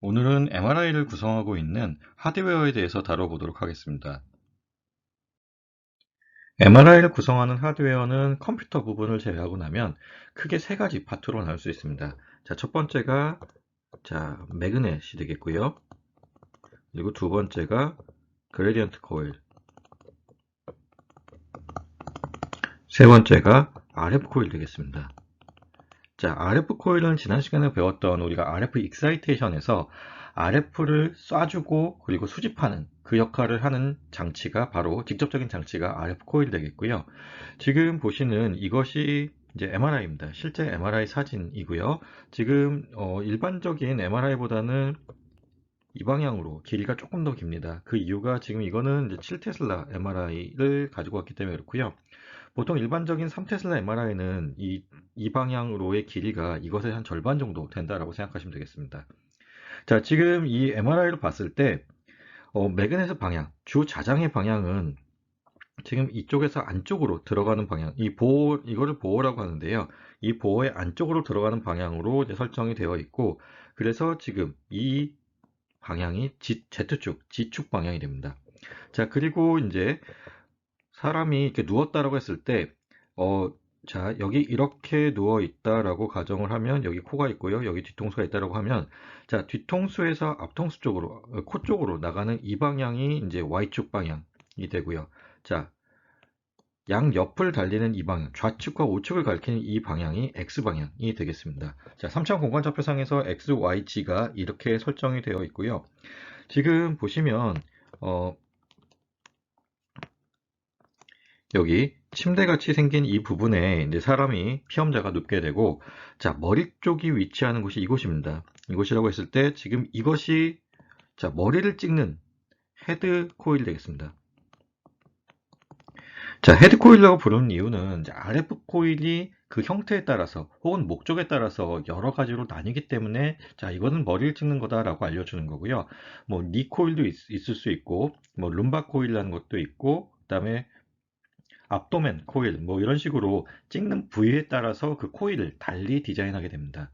오늘은 MRI를 구성하고 있는 하드웨어에 대해서 다뤄보도록 하겠습니다. MRI를 구성하는 하드웨어는 컴퓨터 부분을 제외하고 나면 크게 세 가지 파트로 나눌 수 있습니다. 자, 첫 번째가 매그넷이 되겠고요. 그리고 두 번째가 그레디언트 코일, 세 번째가 RF 코일 되겠습니다. 자, RF 코일은 지난 시간에 배웠던 우리가 RF 익사이테이션에서 RF를 쏴주고 그리고 수집하는 그 역할을 하는 장치가 바로 직접적인 장치가 RF 코일 되겠고요. 지금 보시는 이것이 이제 MRI입니다. 실제 MRI 사진이고요. 지금 일반적인 MRI보다는 이 방향으로 길이가 조금 더 깁니다. 그 이유가 지금 이거는 이제 7테슬라 MRI를 가지고 왔기 때문에 그렇고요. 보통 일반적인 3테슬라 MRI는 이 방향으로의 길이가 이것의 한 절반 정도 된다라고 생각하시면 되겠습니다. 자, 지금 이 MRI를 봤을 때 매그넷의 방향, 주 자장의 방향은 지금 이쪽에서 안쪽으로 들어가는 방향, 이거를 보호라고 하는데요. 이 보호의 안쪽으로 들어가는 방향으로 이제 설정이 되어 있고, 그래서 지금 이 방향이 Z축, G축 방향이 됩니다. 자, 그리고 이제 사람이 이렇게 누웠다라고 했을 때, 자, 여기 이렇게 누워 있다라고 가정을 하면, 여기 코가 있고요. 여기 뒤통수가 있다라고 하면, 자, 뒤통수에서 앞통수 쪽으로, 코 쪽으로 나가는 이 방향이 이제 Y축 방향이 되고요. 자, 양옆을 달리는 이 방향, 좌측과 우측을 가리키는 이 방향이 X방향이 되겠습니다. 자, 3차원 공간좌표상에서 X, Y, G가 이렇게 설정이 되어 있고요. 지금 보시면 여기 침대같이 생긴 이 부분에 이제 사람이 피험자가 눕게 되고, 자, 머리 쪽이 위치하는 곳이 이곳입니다. 이곳이라고 했을 때 지금 이것이 자, 머리를 찍는 헤드 코일 되겠습니다. 자, 헤드 코일이라고 부르는 이유는 RF 코일이 그 형태에 따라서 혹은 목적에 따라서 여러 가지로 나뉘기 때문에 자, 이거는 머리를 찍는 거다라고 알려주는 거고요. 뭐 니 코일도 있을 수 있고, 뭐 룸바 코일이라는 것도 있고, 그다음에 압도멘 코일, 뭐 이런 식으로 찍는 부위에 따라서 그 코일을 달리 디자인하게 됩니다.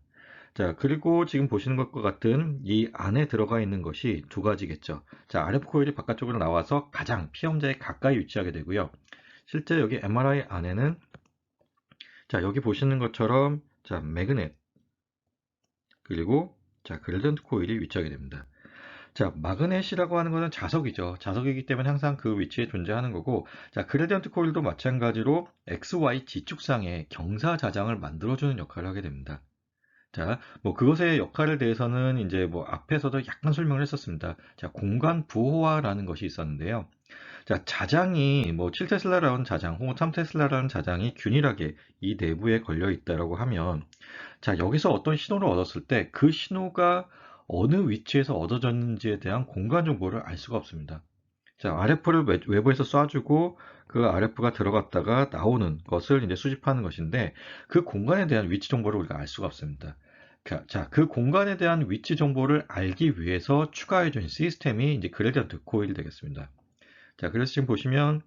자, 그리고 지금 보시는 것과 같은 이 안에 들어가 있는 것이 두 가지겠죠. 자, RF 코일이 바깥쪽으로 나와서 가장 피험자에 가까이 위치하게 되고요. 실제 여기 MRI 안에는 자, 여기 보시는 것처럼 자, 매그넷 그리고 자, 그레디언트 코일이 위치하게 됩니다. 자, 마그넷이라고 하는 것은 자석이죠. 자석이기 때문에 항상 그 위치에 존재하는 거고, 자, 그레디언트 코일도 마찬가지로 XY 지축상의 경사 자장을 만들어주는 역할을 하게 됩니다. 자, 뭐 그것의 역할에 대해서는 이제 뭐 앞에서도 약간 설명을 했었습니다. 자, 공간 부호화라는 것이 있었는데요. 자, 자장이 뭐 7테슬라라는 자장 혹은 3테슬라라는 자장이 균일하게 이 내부에 걸려 있다라고 하면 자, 여기서 어떤 신호를 얻었을 때 그 신호가 어느 위치에서 얻어졌는지에 대한 공간 정보를 알 수가 없습니다. 자, RF를 외부에서 쏴주고 그 RF가 들어갔다가 나오는 것을 이제 수집하는 것인데 그 공간에 대한 위치 정보를 우리가 알 수가 없습니다. 자, 그 공간에 대한 위치 정보를 알기 위해서 추가해준 시스템이 이제 그레디언트 코일이 되겠습니다. 자, 그래서 지금 보시면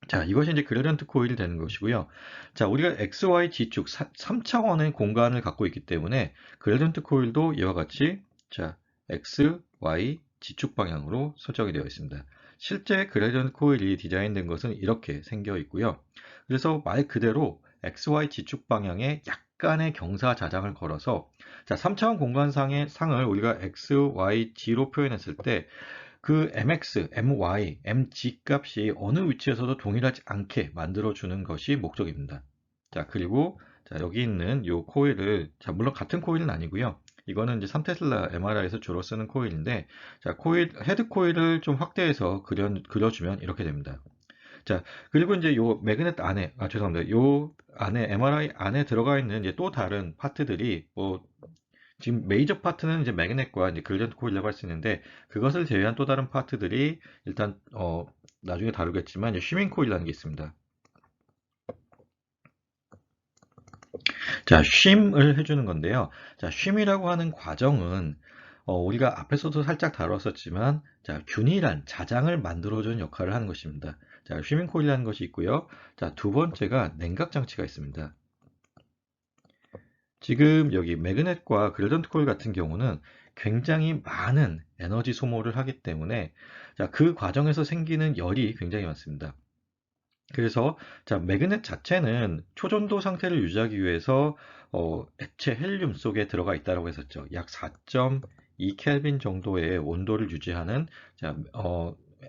자, 이것이 이제 그레디언트 코일이 되는 것이고요. 자, 우리가 XY G축 3차원의 공간을 갖고 있기 때문에 그레디언트 코일도 이와 같이 자, X, Y, G축 방향으로 설정이 되어 있습니다. 실제 그레디언트 코일이 디자인된 것은 이렇게 생겨 있고요. 그래서 말 그대로 XY G축 방향에 약간의 경사 자장을 걸어서 자, 3차원 공간상의 상을 우리가 X, Y, G로 표현했을 때 그 mx, my, mg 값이 어느 위치에서도 동일하지 않게 만들어주는 것이 목적입니다. 자, 그리고 자, 여기 있는 이 코일을 자, 물론 같은 코일은 아니고요. 이거는 이제 3테슬라 MRI에서 주로 쓰는 코일인데 자, 헤드 코일을 좀 확대해서 그려주면 이렇게 됩니다. 자, 그리고 이제 요 매그넷 안에, 죄송합니다. 요 안에, MRI 안에 들어가 있는 이제 또 다른 파트들이 뭐 지금 메이저 파트는 이제 매그넷과 이제 그레디언트 코일이라고 할 수 있는데 그것을 제외한 또 다른 파트들이 일단 나중에 다루겠지만 이제 쉬밍 코일이라는 게 있습니다. 자, 쉼을 해주는 건데요. 자, 쉼이라고 하는 과정은 우리가 앞에서도 살짝 다뤘었지만 자, 균일한 자장을 만들어주는 역할을 하는 것입니다. 자, 쉬밍 코일이라는 것이 있고요. 자, 두 번째가 냉각 장치가 있습니다. 지금 여기 매그넷과 그레전트 코일 같은 경우는 굉장히 많은 에너지 소모를 하기 때문에 자, 그 과정에서 생기는 열이 굉장히 많습니다. 그래서 자, 매그넷 자체는 초전도 상태를 유지하기 위해서 액체 헬륨 속에 들어가 있다고 했었죠. 약 4.2 켈빈 정도의 온도를 유지하는 자,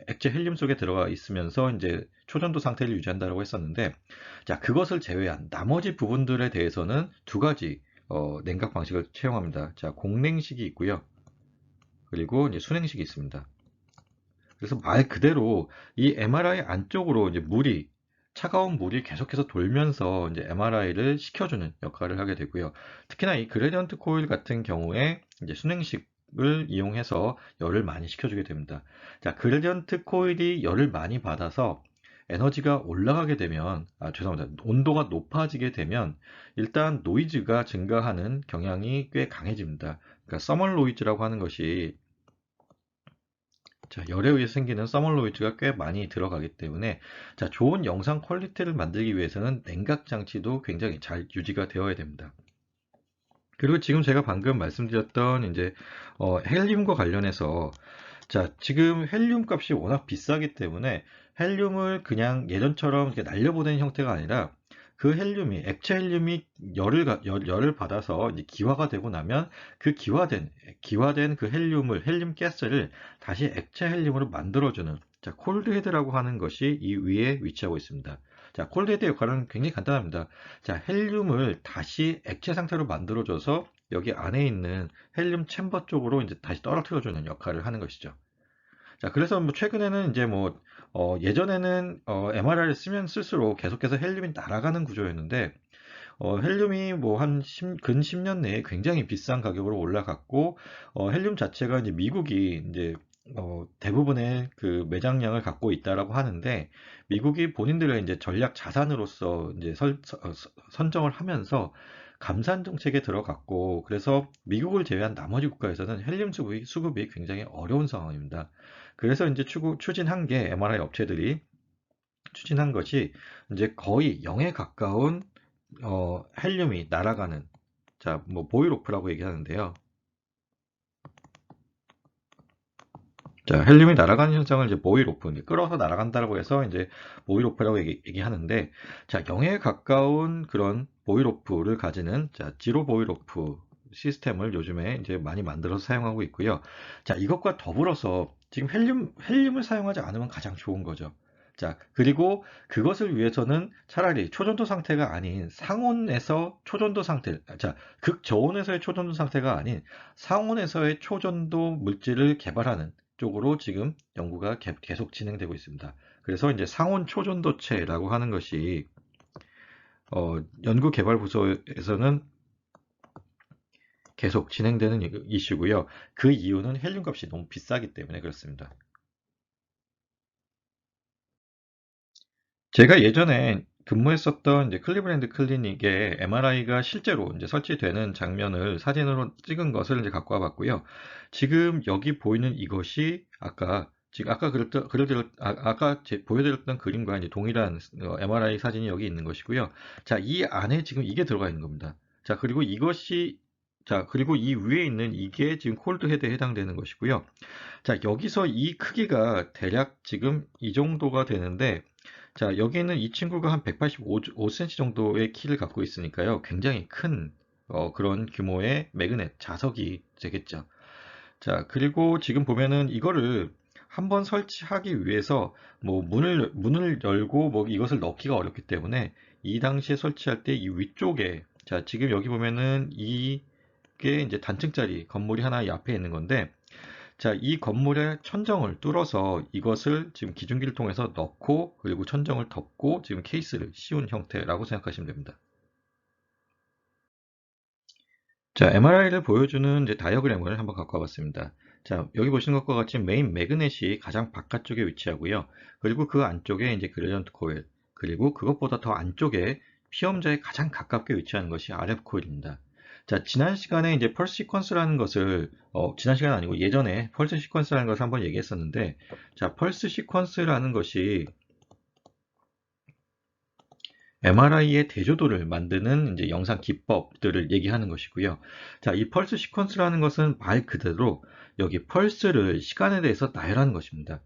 액체 헬륨 속에 들어가 있으면서 이제 초전도 상태를 유지한다고 했었는데, 자, 그것을 제외한 나머지 부분들에 대해서는 두 가지 냉각 방식을 채용합니다. 자, 공냉식이 있고요. 그리고 이제 순행식이 있습니다. 그래서 말 그대로 이 MRI 안쪽으로 이제 차가운 물이 계속해서 돌면서 이제 MRI를 식혀주는 역할을 하게 되고요. 특히나 이 그레디언트 코일 같은 경우에 이제 순행식을 이용해서 열을 많이 식혀주게 됩니다. 자, 그레디언트 코일이 열을 많이 받아서 에너지가 올라가게 되면, 죄송합니다. 온도가 높아지게 되면 일단 노이즈가 증가하는 경향이 꽤 강해집니다. 그러니까 서멀 노이즈라고 하는 것이 자, 열에 의해 생기는 서멀 노이즈가 꽤 많이 들어가기 때문에 자, 좋은 영상 퀄리티를 만들기 위해서는 냉각 장치도 굉장히 잘 유지가 되어야 됩니다. 그리고 지금 제가 방금 말씀드렸던 이제 헬륨과 관련해서 자, 지금 헬륨 값이 워낙 비싸기 때문에 헬륨을 그냥 예전처럼 이렇게 날려보내는 형태가 아니라 그 헬륨이, 액체 헬륨이 열을 받아서 이제 기화가 되고 나면 그 기화된 그 헬륨 가스를 다시 액체 헬륨으로 만들어주는 자, 콜드 헤드라고 하는 것이 이 위에 위치하고 있습니다. 자, 콜드 헤드 역할은 굉장히 간단합니다. 자, 헬륨을 다시 액체 상태로 만들어줘서 여기 안에 있는 헬륨 챔버 쪽으로 이제 다시 떨어뜨려주는 역할을 하는 것이죠. 자, 그래서 뭐 최근에는 이제 뭐, 예전에는 MRI를 쓰면 쓸수록 계속해서 헬륨이 날아가는 구조였는데, 헬륨이 뭐 근 10년 내에 굉장히 비싼 가격으로 올라갔고, 헬륨 자체가 이제 미국이 이제 대부분의 그 매장량을 갖고 있다라고 하는데, 미국이 본인들의 이제 전략 자산으로서 이제 선정을 하면서 감산 정책에 들어갔고, 그래서 미국을 제외한 나머지 국가에서는 헬륨 수급이 굉장히 어려운 상황입니다. 그래서 이제 추진한 게 MRI 업체들이 추진한 것이 이제 거의 0에 가까운 헬륨이 날아가는 자, 뭐 보이로프라고 얘기하는데요. 자, 헬륨이 날아가는 현상을 이제 보이로프, 끌어서 날아간다고 해서 이제 보이로프라고 얘기하는데, 자, 0에 가까운 그런 보이로프를 가지는 자, 지로 보이로프 시스템을 요즘에 이제 많이 만들어서 사용하고 있고요. 자, 이것과 더불어서 지금 헬륨을 사용하지 않으면 가장 좋은 거죠. 자, 그리고 그것을 위해서는 차라리 초전도 상태가 아닌 상온에서 초전도 상태, 자, 극저온에서의 초전도 상태가 아닌 상온에서의 초전도 물질을 개발하는 쪽으로 지금 연구가 계속 진행되고 있습니다. 그래서 이제 상온 초전도체라고 하는 것이 연구 개발 부서에서는 계속 진행되는 이슈고요. 그 이유는 헬륨 값이 너무 비싸기 때문에 그렇습니다. 제가 예전에 근무했었던 이제 클리브랜드 클리닉에 MRI가 실제로 이제 설치되는 장면을 사진으로 찍은 것을 이제 갖고 와봤고요. 지금 여기 보이는 이것이 아까 보여드렸던 그림과 이제 동일한 MRI 사진이 여기 있는 것이고요. 자, 이 안에 지금 이게 들어가 있는 겁니다. 그리고 이 위에 있는 이게 지금 콜드 헤드에 해당되는 것이고요. 자, 여기서 이 크기가 대략 지금 이 정도가 되는데, 자, 여기 있는 이 친구가 한 185cm 정도의 키를 갖고 있으니까요. 굉장히 큰 그런 규모의 매그넷 자석이 되겠죠. 자, 그리고 지금 보면은 이거를 한번 설치하기 위해서 뭐 문을 열고 뭐 이것을 넣기가 어렵기 때문에 이 당시에 설치할 때 이 위쪽에 자, 지금 여기 보면은 이게 이제 단층짜리 건물이 하나 이 앞에 있는 건데 자, 이 건물의 천정을 뚫어서 이것을 지금 기중기를 통해서 넣고 그리고 천정을 덮고 지금 케이스를 씌운 형태라고 생각하시면 됩니다. 자, MRI를 보여주는 이제 다이어그램을 한번 갖고 와봤습니다. 자, 여기 보시는 것과 같이 메인 매그넷이 가장 바깥쪽에 위치하고요. 그리고 그 안쪽에 이제 그레전트 코일, 그리고 그것보다 더 안쪽에 피험자에 가장 가깝게 위치하는 것이 RF 코일입니다. 자, 지난 시간에 이제 펄스 시퀀스라는 것을, 지난 시간 아니고 예전에 펄스 시퀀스라는 것을 한번 얘기했었는데, 자, 펄스 시퀀스라는 것이 MRI의 대조도를 만드는 이제 영상 기법들을 얘기하는 것이고요. 자, 이 펄스 시퀀스라는 것은 말 그대로 여기 펄스를 시간에 대해서 나열하는 것입니다.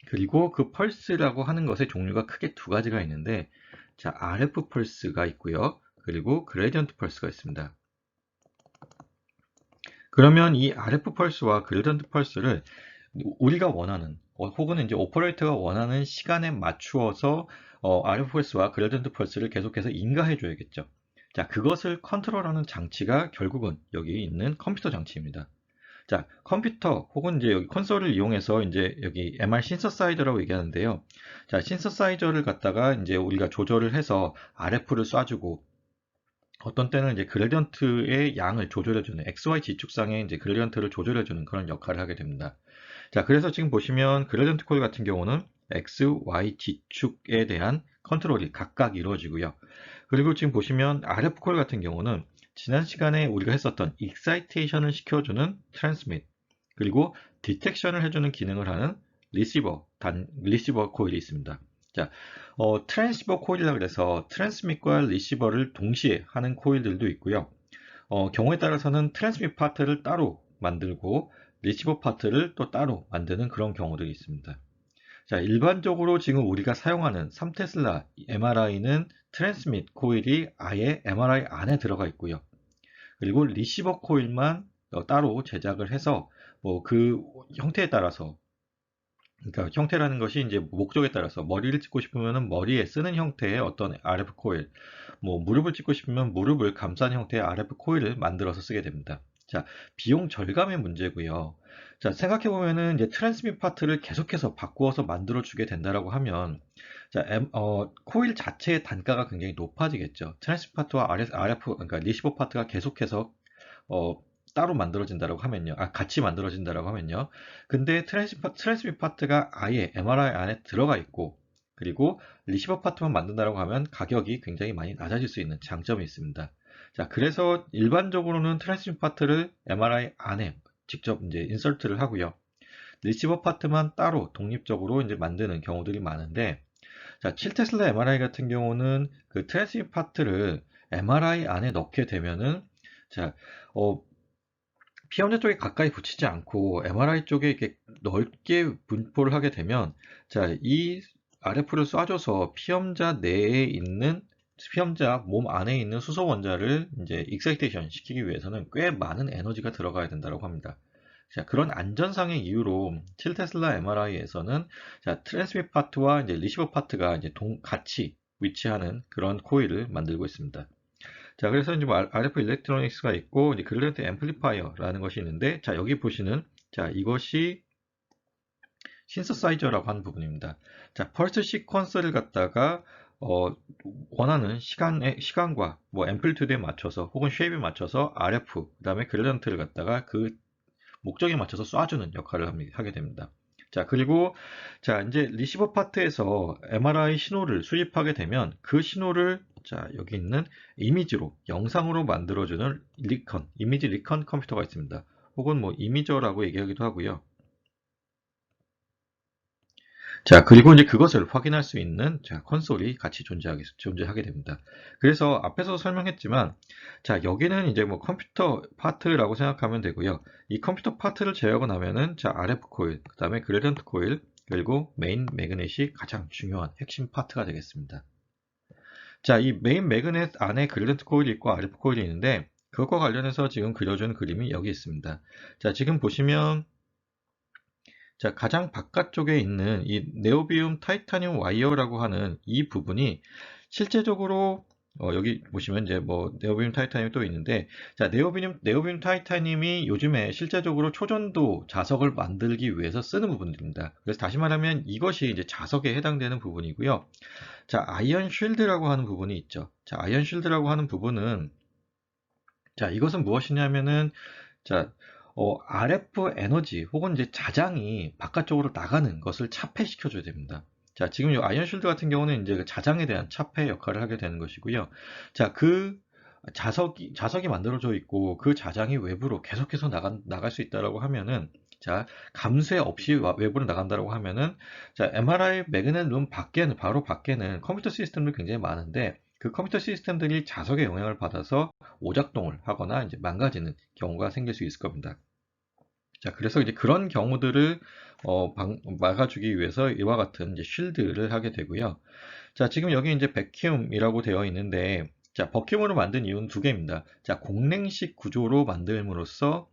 그리고 그 펄스라고 하는 것의 종류가 크게 두 가지가 있는데, 자, RF 펄스가 있고요. 그리고 그레디언트 펄스가 있습니다. 그러면 이 RF 펄스와 그레디언트 펄스를 우리가 원하는 혹은 이제 오퍼레이터가 원하는 시간에 맞추어서 RF 펄스와 그레디언트 펄스를 계속해서 인가해 줘야겠죠. 자, 그것을 컨트롤하는 장치가 결국은 여기 있는 컴퓨터 장치입니다. 자, 컴퓨터 혹은 이제 여기 콘솔을 이용해서 이제 여기 MR 신서사이저라고 얘기하는데요. 자, 신서사이저를 갖다가 이제 우리가 조절을 해서 RF를 쏴주고 어떤 때는 이제 그레디언트의 양을 조절해주는 XY 지축상의 이제 그레디언트를 조절해주는 그런 역할을 하게 됩니다. 자, 그래서 지금 보시면 그레디언트 코드 같은 경우는 X, Y 지축에 대한 컨트롤이 각각 이루어지고요. 그리고 지금 보시면 RF 콜 같은 경우는 지난 시간에 우리가 했었던 익사이테이션을 시켜주는 트랜스밋, 그리고 디텍션을 해주는 기능을 하는 리시버 코일이 있습니다. 자, 트랜시버 코일이라 그래서 트랜스밋과 리시버를 동시에 하는 코일들도 있고요. 경우에 따라서는 트랜스밋 파트를 따로 만들고 리시버 파트를 또 따로 만드는 그런 경우들이 있습니다. 자, 일반적으로 지금 우리가 사용하는 3테슬라 MRI는 트랜스밋 코일이 아예 MRI 안에 들어가 있고요. 그리고 리시버 코일만 따로 제작을 해서 뭐 그 형태에 따라서, 그러니까 형태라는 것이 이제 목적에 따라서 머리를 찍고 싶으면 머리에 쓰는 형태의 어떤 RF 코일, 뭐 무릎을 찍고 싶으면 무릎을 감싸는 형태의 RF 코일을 만들어서 쓰게 됩니다. 자, 비용 절감의 문제고요. 자, 생각해 보면은 이제 트랜스밋 파트를 계속해서 바꾸어서 만들어 주게 된다라고 하면, 자, 코일 자체의 단가가 굉장히 높아지겠죠. 트랜스밋 파트와 RF, 그러니까 리시버 파트가 계속해서 어, 따로 만들어진다라고 하면요. 같이 만들어진다라고 하면요. 근데 트랜스밋 파트가 아예 MRI 안에 들어가 있고, 그리고 리시버 파트만 만든다라고 하면 가격이 굉장히 많이 낮아질 수 있는 장점이 있습니다. 자, 그래서 일반적으로는 트랜스밋 파트를 MRI 안에 직접 이제 인설트를 하고요. 리시버 파트만 따로 독립적으로 이제 만드는 경우들이 많은데, 자, 7테슬라 MRI 같은 경우는 그 트랜스밋 파트를 MRI 안에 넣게 되면은, 자, 어, 피험자 쪽에 가까이 붙이지 않고 MRI 쪽에 이렇게 넓게 분포를 하게 되면, 자, 이 RF를 쏴줘서 피험자 내에 있는, 피험자 몸 안에 있는 수소 원자를 이제 익사이테이션 시키기 위해서는 꽤 많은 에너지가 들어가야 된다고 합니다. 자, 그런 안전상의 이유로 7테슬라 MRI에서는 자, 트랜스밋 파트와 이제 리시버 파트가 이제 같이 위치하는 그런 코일을 만들고 있습니다. 자, 그래서 이제 뭐 RF 일렉트로닉스가 있고, 이제 그레디언트 앰플리파이어라는 것이 있는데, 자, 여기 보시는, 자, 이것이 신서사이저라고 하는 부분입니다. 자, 펄스 시퀀서를 갖다가, 원하는 시간과 뭐 앰플리튜드에 맞춰서, 혹은 쉐입에 맞춰서 RF, 그 다음에 그레디언트를 갖다가 그 목적에 맞춰서 쏴주는 역할을 하게 됩니다. 자, 그리고, 자, 이제 리시버 파트에서 MRI 신호를 수집하게 되면 그 신호를, 자, 여기 있는 이미지로, 영상으로 만들어주는 이미지 리컨 컴퓨터가 있습니다. 혹은 뭐 이미저라고 얘기하기도 하고요. 자, 그리고 이제 그것을 확인할 수 있는 자, 콘솔이 같이 존재하게 됩니다. 그래서 앞에서 설명했지만, 자, 여기는 이제 뭐 컴퓨터 파트라고 생각하면 되고요. 이 컴퓨터 파트를 제어하고 나면은, 자, RF 코일, 그 다음에 그레디언트 코일, 그리고 메인 매그넷이 가장 중요한 핵심 파트가 되겠습니다. 자, 이 메인 매그넷 안에 그레디언트 코일이 있고 RF 코일이 있는데, 그것과 관련해서 지금 그려준 그림이 여기 있습니다. 자, 지금 보시면, 자, 가장 바깥쪽에 있는 이 네오비움 타이타늄 와이어라고 하는 이 부분이 실제적으로 여기 보시면 이제 뭐 네오비움 타이타늄이 또 있는데, 자, 네오비움 타이타늄이 요즘에 실제적으로 초전도 자석을 만들기 위해서 쓰는 부분들입니다. 그래서 다시 말하면 이것이 이제 자석에 해당되는 부분이고요. 자, 아이언 쉴드라고 하는 부분이 있죠. 자, 아이언 쉴드라고 하는 부분은, 자, 이것은 무엇이냐면은, 자, RF 에너지 혹은 이제 자장이 바깥쪽으로 나가는 것을 차폐시켜줘야 됩니다. 자, 지금 이 아이언 쉴드 같은 경우는 이제 그 자장에 대한 차폐 역할을 하게 되는 것이고요. 자, 그 자석이 만들어져 있고 그 자장이 외부로 계속해서 나갈 수 있다라고 하면은, 자, 감쇄 없이 외부로 나간다고 하면은, 자, MRI 매그넷 룸 밖에는, 바로 밖에는 컴퓨터 시스템들이 굉장히 많은데, 그 컴퓨터 시스템들이 자석의 영향을 받아서 오작동을 하거나 이제 망가지는 경우가 생길 수 있을 겁니다. 자, 그래서 이제 그런 경우들을 막아주기 위해서 이와 같은 이제 쉴드를 하게 되고요. 자, 지금 여기 이제 백큐움이라고 되어 있는데, 자, 버큐움으로 만든 이유는 두 개입니다. 자, 공랭식 구조로 만듦으로써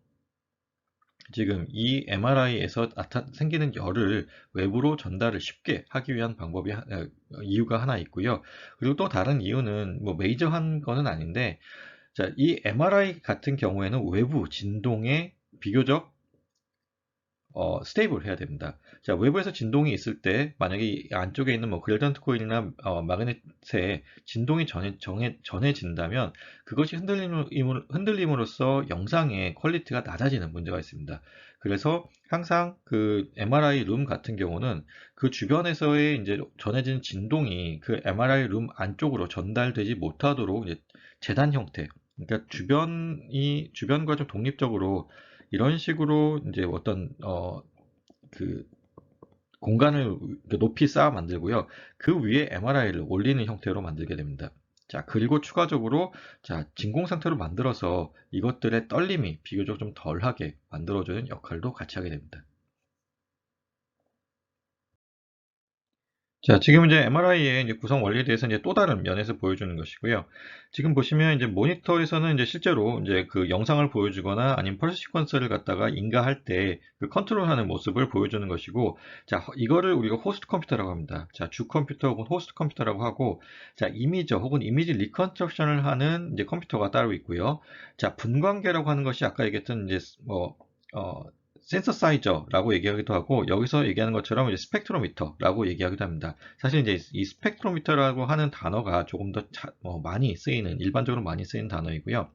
지금 이 MRI에서 생기는 열을 외부로 전달을 쉽게 하기 위한 이유가 하나 있고요. 그리고 또 다른 이유는 뭐 메이저한 거는 아닌데, 자, 이 MRI 같은 경우에는 외부 진동에 비교적 스테이블 해야 됩니다. 자, 외부에서 진동이 있을 때, 만약에 이 안쪽에 있는 뭐 그레이던트 코일이나 마그넷에 진동이 전해진다면, 그것이 흔들림으로써 영상의 퀄리티가 낮아지는 문제가 있습니다. 그래서 항상 그 MRI 룸 같은 경우는 그 주변에서의 이제 전해진 진동이 그 MRI 룸 안쪽으로 전달되지 못하도록 이제 재단 형태, 그러니까 주변과 좀 독립적으로 이런 식으로 이제 어떤 그 공간을 높이 쌓아 만들고요. 그 위에 MRI를 올리는 형태로 만들게 됩니다. 자, 그리고 추가적으로 자, 진공 상태로 만들어서 이것들의 떨림이 비교적 좀 덜하게 만들어주는 역할도 같이 하게 됩니다. 자, 지금 이제 MRI의 이제 구성 원리에 대해서 이제 또 다른 면에서 보여주는 것이고요. 지금 보시면 이제 모니터에서는 이제 실제로 이제 그 영상을 보여주거나 아니면 펄스 시퀀서를 갖다가 인가할 때 그 컨트롤하는 모습을 보여주는 것이고, 자, 이거를 우리가 호스트 컴퓨터라고 합니다. 자, 주 컴퓨터 혹은 호스트 컴퓨터라고 하고, 자, 이미저 혹은 이미지 리컨스트럭션을 하는 이제 컴퓨터가 따로 있고요. 자, 분광계라고 하는 것이 아까 얘기했던 이제 어, 센서사이저라고 얘기하기도 하고, 여기서 얘기하는 것처럼 이제 스펙트로미터라고 얘기하기도 합니다. 사실 이제 이 스펙트로미터라고 하는 단어가 조금 더 많이 쓰이는, 일반적으로 많이 쓰이는 단어이고요.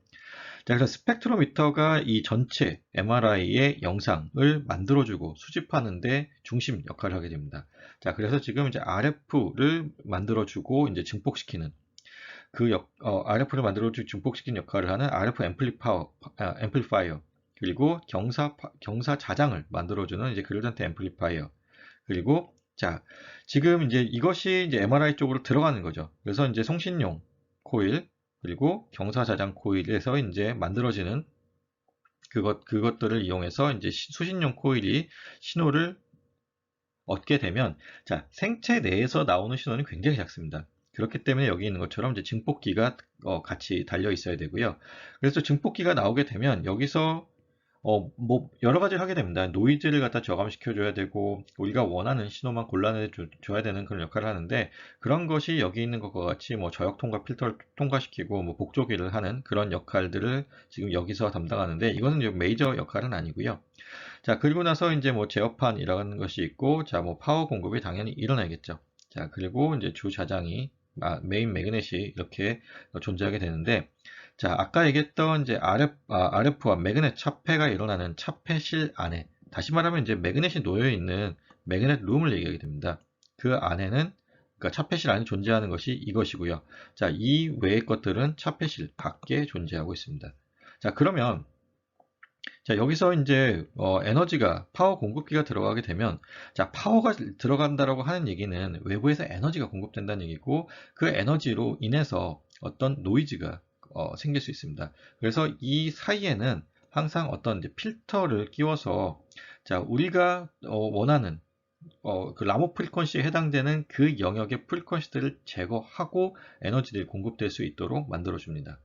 자, 그래서 스펙트로미터가 이 전체 MRI의 영상을 만들어주고 수집하는데 중심 역할을 하게 됩니다. 자, 그래서 지금 이제 RF를 만들어주고 이제 증폭시키는 RF를 만들어주고 증폭시키는 역할을 하는 RF 앰플리파이어, 그리고 경사 자장을 만들어주는 이제 그레이던트 앰플리파이어, 그리고 자, 지금 이제 이것이 이제 MRI 쪽으로 들어가는 거죠. 그래서 이제 송신용 코일, 그리고 경사 자장 코일에서 이제 만들어지는 그것들을 이용해서 이제 수신용 코일이 신호를 얻게 되면, 자, 생체 내에서 나오는 신호는 굉장히 작습니다. 그렇기 때문에 여기 있는 것처럼 이제 증폭기가 같이 달려 있어야 되고요. 그래서 증폭기가 나오게 되면 여기서 뭐 여러 가지를 하게 됩니다. 노이즈를 갖다 저감시켜 줘야 되고, 우리가 원하는 신호만 골라내 줘야 되는 그런 역할을 하는데, 그런 것이 여기 있는 것과 같이 뭐 저역 통과 필터를 통과시키고 뭐 복조기를 하는 그런 역할들을 지금 여기서 담당하는데, 이거는 이제 메이저 역할은 아니고요. 자, 그리고 나서 이제 뭐 제어판이라는 것이 있고, 자, 뭐 파워 공급이 당연히 일어나겠죠. 자, 그리고 이제 주 자장이, 메인 매그넷이 이렇게 존재하게 되는데, 자, 아까 얘기했던 이제 RF와 매그넷 차폐가 일어나는 차폐실 안에, 다시 말하면 이제 매그넷이 놓여 있는 매그넷 룸을 얘기하게 됩니다. 그 안에는, 그러니까 차폐실 안에 존재하는 것이 이것이고요. 자, 이 외의 것들은 차폐실 밖에 존재하고 있습니다. 자, 그러면 자, 여기서 이제 에너지가 파워 공급기가 들어가게 되면, 자, 파워가 들어간다라고 하는 얘기는 외부에서 에너지가 공급된다는 얘기고, 그 에너지로 인해서 어떤 노이즈가 생길 수 있습니다. 그래서 이 사이에는 항상 어떤 이제 필터를 끼워서, 자, 우리가 원하는 그 라모 프리퀀시에 해당되는 그 영역의 프리퀀시들을 제거하고 에너지들이 공급될 수 있도록 만들어줍니다.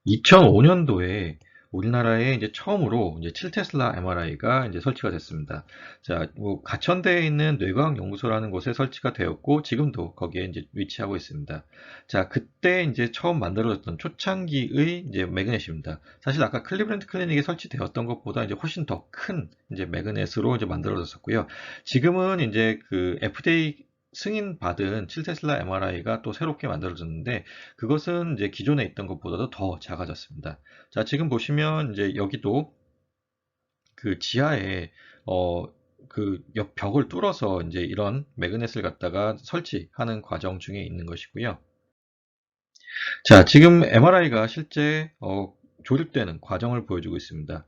2005년도에 우리나라에 이제 처음으로 이제 7테슬라 MRI가 이제 설치가 됐습니다. 자, 뭐 가천대에 있는 뇌과학연구소라는 곳에 설치가 되었고, 지금도 거기에 이제 위치하고 있습니다. 자, 그때 이제 처음 만들어졌던 초창기의 이제 매그넷입니다. 사실 아까 클리브랜드 클리닉에 설치되었던 것보다 이제 훨씬 더 큰 이제 매그넷으로 이제 만들어졌었고요. 지금은 이제 그 FDA 승인받은 7테슬라 MRI가 또 새롭게 만들어졌는데, 그것은 이제 기존에 있던 것보다도 더 작아졌습니다. 자, 지금 보시면 이제 여기도 그 지하에 어, 그 옆 벽을 뚫어서 이제 이런 매그넷을 갖다가 설치하는 과정 중에 있는 것이고요. 자, 지금 MRI가 실제 조립되는 과정을 보여주고 있습니다.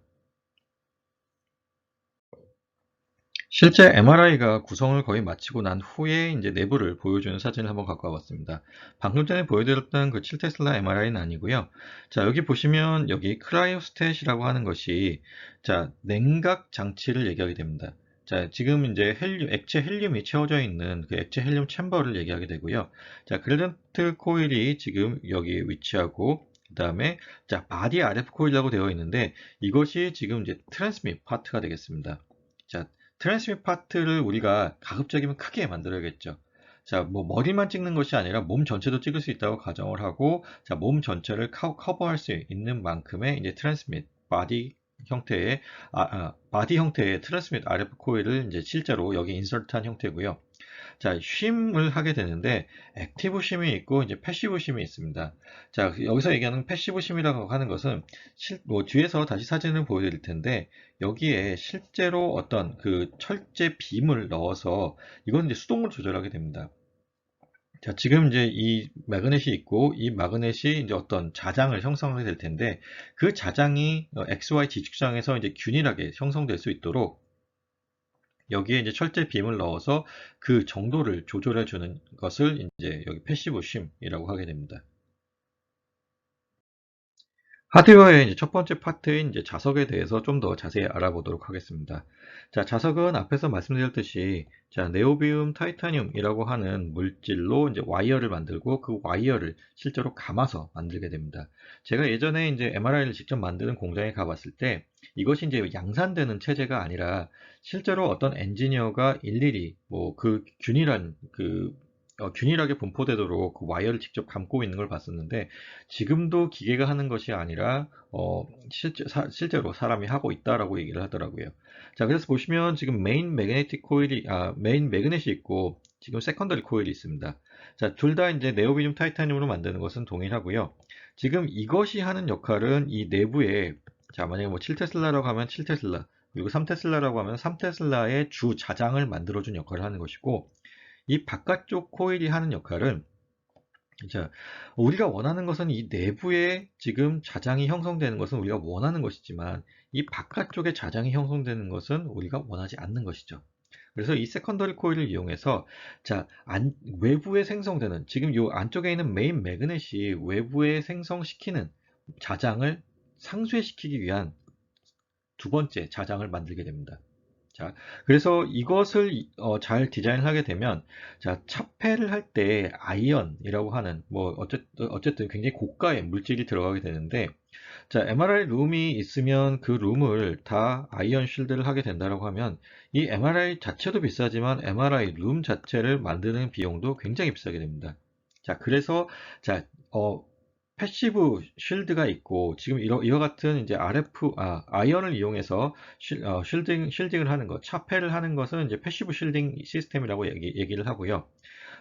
실제 MRI가 구성을 거의 마치고 난 후에 이제 내부를 보여주는 사진을 한번 갖고 와봤습니다. 방금 전에 보여드렸던 그 7테슬라 MRI는 아니고요. 자, 여기 보시면 여기 크라이오스탯이라고 하는 것이 자, 냉각 장치를 얘기하게 됩니다. 자, 지금 이제 액체 헬륨이 채워져 있는 그 액체 헬륨 챔버를 얘기하게 되고요. 자, 그래던트 코일이 지금 여기 위치하고 그 다음에 자, 바디 RF 코일이라고 되어 있는데 이것이 지금 이제 트랜스밋 파트가 되겠습니다. 자, 트랜스밋 파트를 우리가 가급적이면 크게 만들어야겠죠. 자, 뭐 머리만 찍는 것이 아니라 몸 전체도 찍을 수 있다고 가정을 하고, 자, 몸 전체를 커버할 수 있는 만큼의 이제 트랜스밋 바디 형태의 바디 형태의 트랜스밋 RF 코일을 이제 실제로 여기 인설트한 형태고요. 자, 쉼을 하게 되는데 액티브 쉼이 있고 이제 패시브 쉼이 있습니다. 자, 여기서 얘기하는 패시브 쉼이라고 하는 것은 뭐 뒤에서 다시 사진을 보여드릴 텐데 여기에 실제로 어떤 그 철제 빔을 넣어서 이건 이제 수동으로 조절하게 됩니다. 자, 지금 이제 이 마그넷이 있고 이 마그넷이 이제 어떤 자장을 형성하게 될 텐데 그 자장이 XY 지축상에서 이제 균일하게 형성될 수 있도록 여기에 이제 철제 빔을 넣어서 그 정도를 조절해 주는 것을 이제 여기 패시브 쉼이라고 하게 됩니다. 하드웨어의 이제 첫 번째 파트인 이제 자석에 대해서 좀 더 자세히 알아보도록 하겠습니다. 자, 자석은 앞에서 말씀드렸듯이 자, 네오비움 타이타늄이라고 하는 물질로 이제 와이어를 만들고 그 와이어를 실제로 감아서 만들게 됩니다. 제가 예전에 이제 MRI를 직접 만드는 공장에 가봤을 때 이것이 이제 양산되는 체제가 아니라 실제로 어떤 엔지니어가 일일이 뭐 그 균일한 균일하게 분포되도록 그 와이어를 직접 감고 있는 걸 봤었는데 지금도 기계가 하는 것이 아니라 실제로 사람이 하고 있다라고 얘기를 하더라고요. 자, 그래서 보시면 지금 메인 매그넷이 있고 지금 세컨더리 코일이 있습니다. 자, 둘 다 이제 네오비듐 타이타늄으로 만드는 것은 동일하고요. 지금 이것이 하는 역할은 이 내부에 자, 만약에 뭐 7테슬라라고 하면 7테슬라 그리고 3테슬라라고 하면 3테슬라의 주 자장을 만들어준 역할을 하는 것이고 이 바깥쪽 코일이 하는 역할은 자, 우리가 원하는 것은 이 내부에 지금 자장이 형성되는 것은 우리가 원하는 것이지만 이 바깥쪽에 자장이 형성되는 것은 우리가 원하지 않는 것이죠. 그래서 이 세컨더리 코일을 이용해서 자, 외부에 생성되는 지금 이 안쪽에 있는 메인 매그넷이 외부에 생성시키는 자장을 상쇄시키기 위한 두 번째 자장을 만들게 됩니다. 자, 그래서 이것을 잘 디자인을 하게 되면 자, 차폐를 할 때 아이언이라고 하는 뭐 어쨌든 굉장히 고가의 물질이 들어가게 되는데 자, MRI 룸이 있으면 그 룸을 다 아이언 쉴드를 하게 된다라고 하면 이 MRI 자체도 비싸지만 MRI 룸 자체를 만드는 비용도 굉장히 비싸게 됩니다. 자, 그래서 자, 패시브 쉴드가 있고 지금 이와 같은 이제 아이언을 이용해서 쉴딩을 하는 것, 차폐를 하는 것은 이제 패시브 쉴딩 시스템이라고 얘기를 하고요.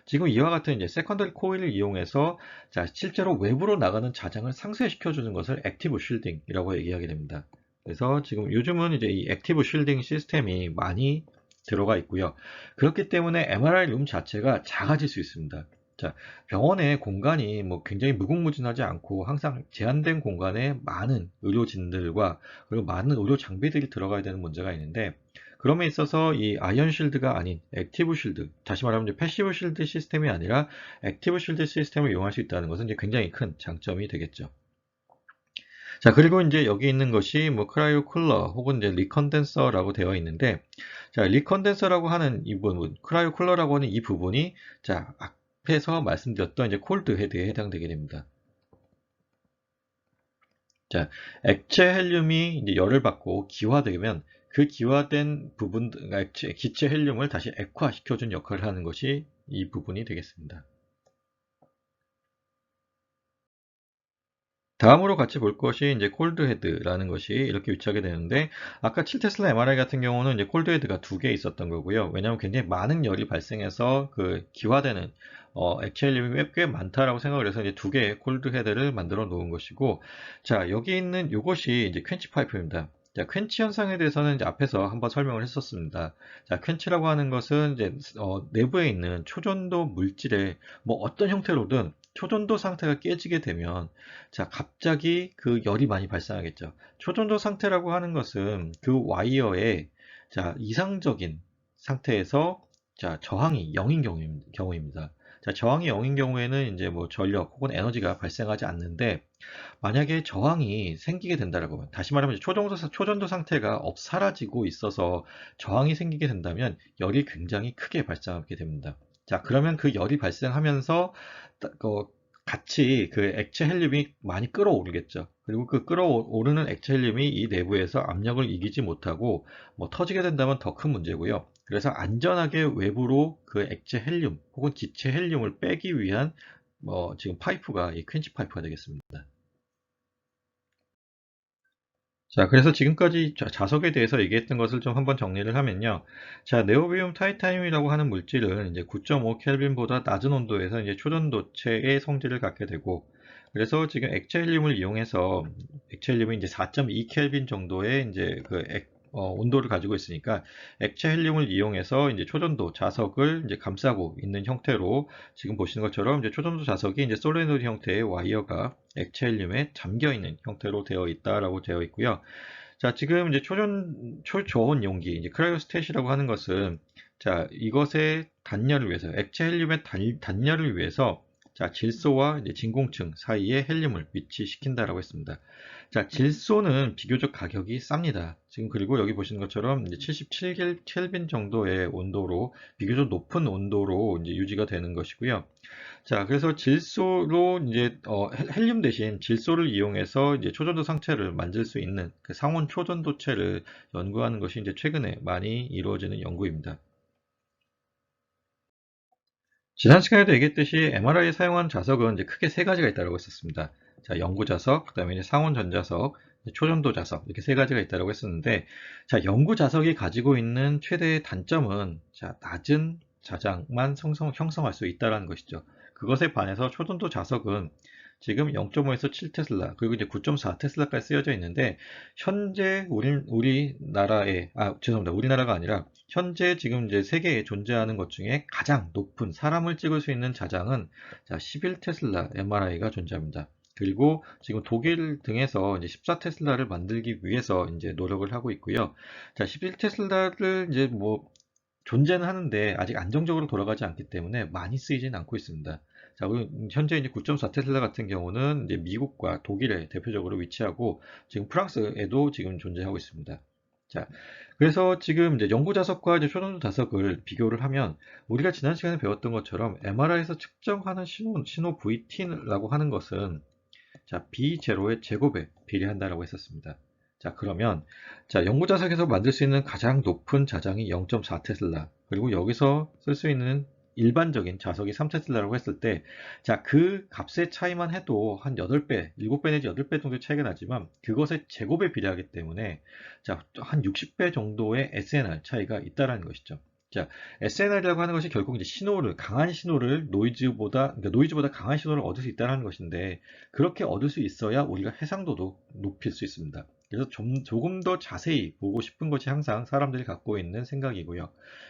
지금 이와 같은 이제 세컨더리 코일을 이용해서 자, 실제로 외부로 나가는 자장을 상쇄시켜 주는 것을 액티브 쉴딩이라고 얘기하게 됩니다. 그래서 지금 요즘은 이제 이 액티브 쉴딩 시스템이 많이 들어가 있고요. 그렇기 때문에 MRI 룸 자체가 작아질 수 있습니다. 자, 병원의 공간이 뭐 굉장히 무궁무진하지 않고 항상 제한된 공간에 많은 의료진들과 그리고 많은 의료 장비들이 들어가야 되는 문제가 있는데 그럼에 있어서 이 아이언 쉴드가 아닌 액티브 쉴드, 다시 말하면 이제 패시브 쉴드 시스템이 아니라 액티브 쉴드 시스템을 이용할 수 있다는 것은 이제 굉장히 큰 장점이 되겠죠. 자, 그리고 이제 여기 있는 것이 뭐 크라이오 쿨러 혹은 이제 리컨덴서라고 되어 있는데, 자, 리컨덴서라고 하는 이 부분, 크라이오 쿨러라고 하는 이 부분이 자, 앞에서 말씀드렸던 이제 콜드 헤드에 해당되게 됩니다. 자, 액체 헬륨이 이제 열을 받고 기화되면 그 기화된 부분, 기체 헬륨을 다시 액화시켜준 역할을 하는 것이 이 부분이 되겠습니다. 다음으로 같이 볼 것이 이제 콜드헤드라는 것이 이렇게 위치하게 되는데 아까 7테슬라 MRI 같은 경우는 이제 콜드헤드가 두 개 있었던 거고요. 왜냐하면 굉장히 많은 열이 발생해서 그 기화되는 액체 헬륨이 꽤 많다라고 생각을 해서 이제 두 개의 콜드헤드를 만들어 놓은 것이고 자, 여기 있는 이것이 이제 퀸치 파이프입니다. 자, 퀸치 현상에 대해서는 이제 앞에서 한번 설명을 했었습니다. 자, 퀸치라고 하는 것은 이제 내부에 있는 초전도 물질의 뭐 어떤 형태로든 초전도 상태가 깨지게 되면 자, 갑자기 그 열이 많이 발생하겠죠. 초전도 상태라고 하는 것은 그 와이어에 자, 이상적인 상태에서 자, 저항이 0인 경우입니다. 자, 저항이 0인 경우에는 이제 뭐 전력 혹은 에너지가 발생하지 않는데 만약에 저항이 생기게 된다라고 하면 다시 말하면 초전도 상태가 사라지고 있어서 저항이 생기게 된다면 열이 굉장히 크게 발생하게 됩니다. 자, 그러면 그 열이 발생하면서 같이 그 액체 헬륨이 많이 끌어오르겠죠. 그리고 그 끌어오르는 액체 헬륨이 이 내부에서 압력을 이기지 못하고 뭐 터지게 된다면 더 큰 문제고요. 그래서 안전하게 외부로 그 액체 헬륨 혹은 기체 헬륨을 빼기 위한 지금 파이프가 이 퀸치 파이프가 되겠습니다. 자, 그래서 지금까지 자석에 대해서 얘기했던 것을 좀 한번 정리를 하면요. 자, 네오비움 타이타늄이라고 하는 물질은 이제 9.5 켈빈보다 낮은 온도에서 이제 초전도체의 성질을 갖게 되고, 그래서 지금 액체 헬륨을 이용해서 액체 헬륨이 이제 4.2 켈빈 정도의 이제 온도를 가지고 있으니까 액체 헬륨을 이용해서 이제 초전도 자석을 이제 감싸고 있는 형태로 지금 보시는 것처럼 이제 초전도 자석이 이제 솔레노이드 형태의 와이어가 액체 헬륨에 잠겨 있는 형태로 되어 있다라고 되어 있고요. 자, 지금 이제 초저온 용기, 이제 크라이오스탯이라고 하는 것은 자, 이것의 단열을 위해서, 액체 헬륨의 단열을 위해서 자, 질소와 이제 진공층 사이에 헬륨을 위치시킨다라고 했습니다. 자, 질소는 비교적 가격이 쌉니다. 지금 그리고 여기 보시는 것처럼 이제 77 켈빈 정도의 온도로 비교적 높은 온도로 이제 유지가 되는 것이고요. 자, 그래서 질소로 이제 헬륨 대신 질소를 이용해서 이제 초전도 상체를 만들 수 있는 그 상온 초전도체를 연구하는 것이 이제 최근에 많이 이루어지는 연구입니다. 지난 시간에도 얘기했듯이 MRI에 사용한 자석은 이제 크게 세 가지가 있다고 했었습니다. 자, 연구 자석, 그다음에 이제 상온 전자석, 초전도 자석 이렇게 세 가지가 있다고 했었는데, 자, 연구 자석이 가지고 있는 최대의 단점은 자, 낮은 자장만 형성할 수 있다는 것이죠. 그것에 반해서 초전도 자석은 지금 0.5에서 7테슬라 그리고 이제 9.4 테슬라까지 쓰여져 있는데 현재 우리나라에 죄송합니다. 우리나라가 아니라 현재 지금 이제 세계에 존재하는 것 중에 가장 높은 사람을 찍을 수 있는 자장은 자, 11 테슬라 MRI가 존재합니다. 그리고 지금 독일 등에서 이제 14 테슬라를 만들기 위해서 이제 노력을 하고 있고요. 자, 11 테슬라를 이제 뭐 존재는 하는데 아직 안정적으로 돌아가지 않기 때문에 많이 쓰이지는 않고 있습니다. 자, 현재 이제 9.4 테슬라 같은 경우는 이제 미국과 독일에 대표적으로 위치하고 지금 프랑스에도 지금 존재하고 있습니다. 자, 그래서 지금 이제 연구 자석과 이제 초전도 자석을 비교를 하면 우리가 지난 시간에 배웠던 것처럼 MRI에서 측정하는 신호 VT라고 하는 것은 자, B0의 제곱에 비례한다라고 했었습니다. 자, 그러면 자, 연구 자석에서 만들 수 있는 가장 높은 자장이 0.4 테슬라. 그리고 여기서 쓸 수 있는 일반적인 자석이 3 테슬라라고 했을 때 자, 그 값의 차이만 해도 한 8배, 7배 내지 8배 정도 차이가 나지만 그것의 제곱에 비례하기 때문에 자, 한 60배 정도의 SNR 차이가 있다라는 것이죠. 자, SNR이라고 하는 것이 결국 이제 강한 신호를 그러니까 노이즈보다 강한 신호를 얻을 수 있다는 것인데, 그렇게 얻을 수 있어야 우리가 해상도도 높일 수 있습니다. 그래서 조금 더 자세히 보고 싶은 것이 항상 사람들이 갖고 있는 생각이고요.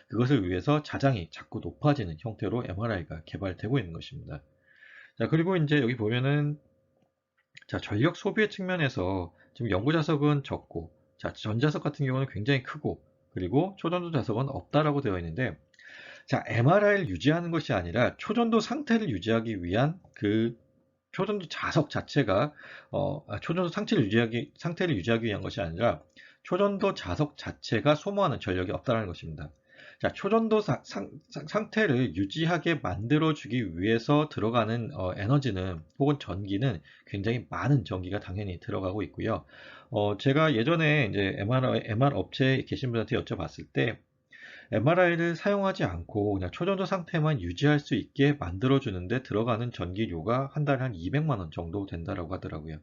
그것을 위해서 자장이 자꾸 높아지는 형태로 MRI가 개발되고 있는 것입니다. 자, 그리고 이제 여기 보면은 자, 전력 소비의 측면에서 지금 연구 자석은 적고, 자, 전자석 같은 경우는 굉장히 크고, 그리고 초전도 자석은 없다라고 되어 있는데, 자, MRI를 유지하는 것이 아니라 초전도 상태를 유지하기 위한 그 초전도 자석 자체가 초전도 상태를 유지하기 위한 것이 아니라 초전도 자석 자체가 소모하는 전력이 없다는 것입니다. 자, 초전도 상태를 유지하게 만들어주기 위해서 들어가는 에너지는 혹은 전기는 굉장히 많은 전기가 당연히 들어가고 있고요. 제가 예전에 이제 MR 업체에 계신 분한테 여쭤봤을 때 MRI를 사용하지 않고 그냥 초전도 상태만 유지할 수 있게 만들어주는데 들어가는 전기료가 한 달에 한 200만 원 정도 된다라고 하더라고요.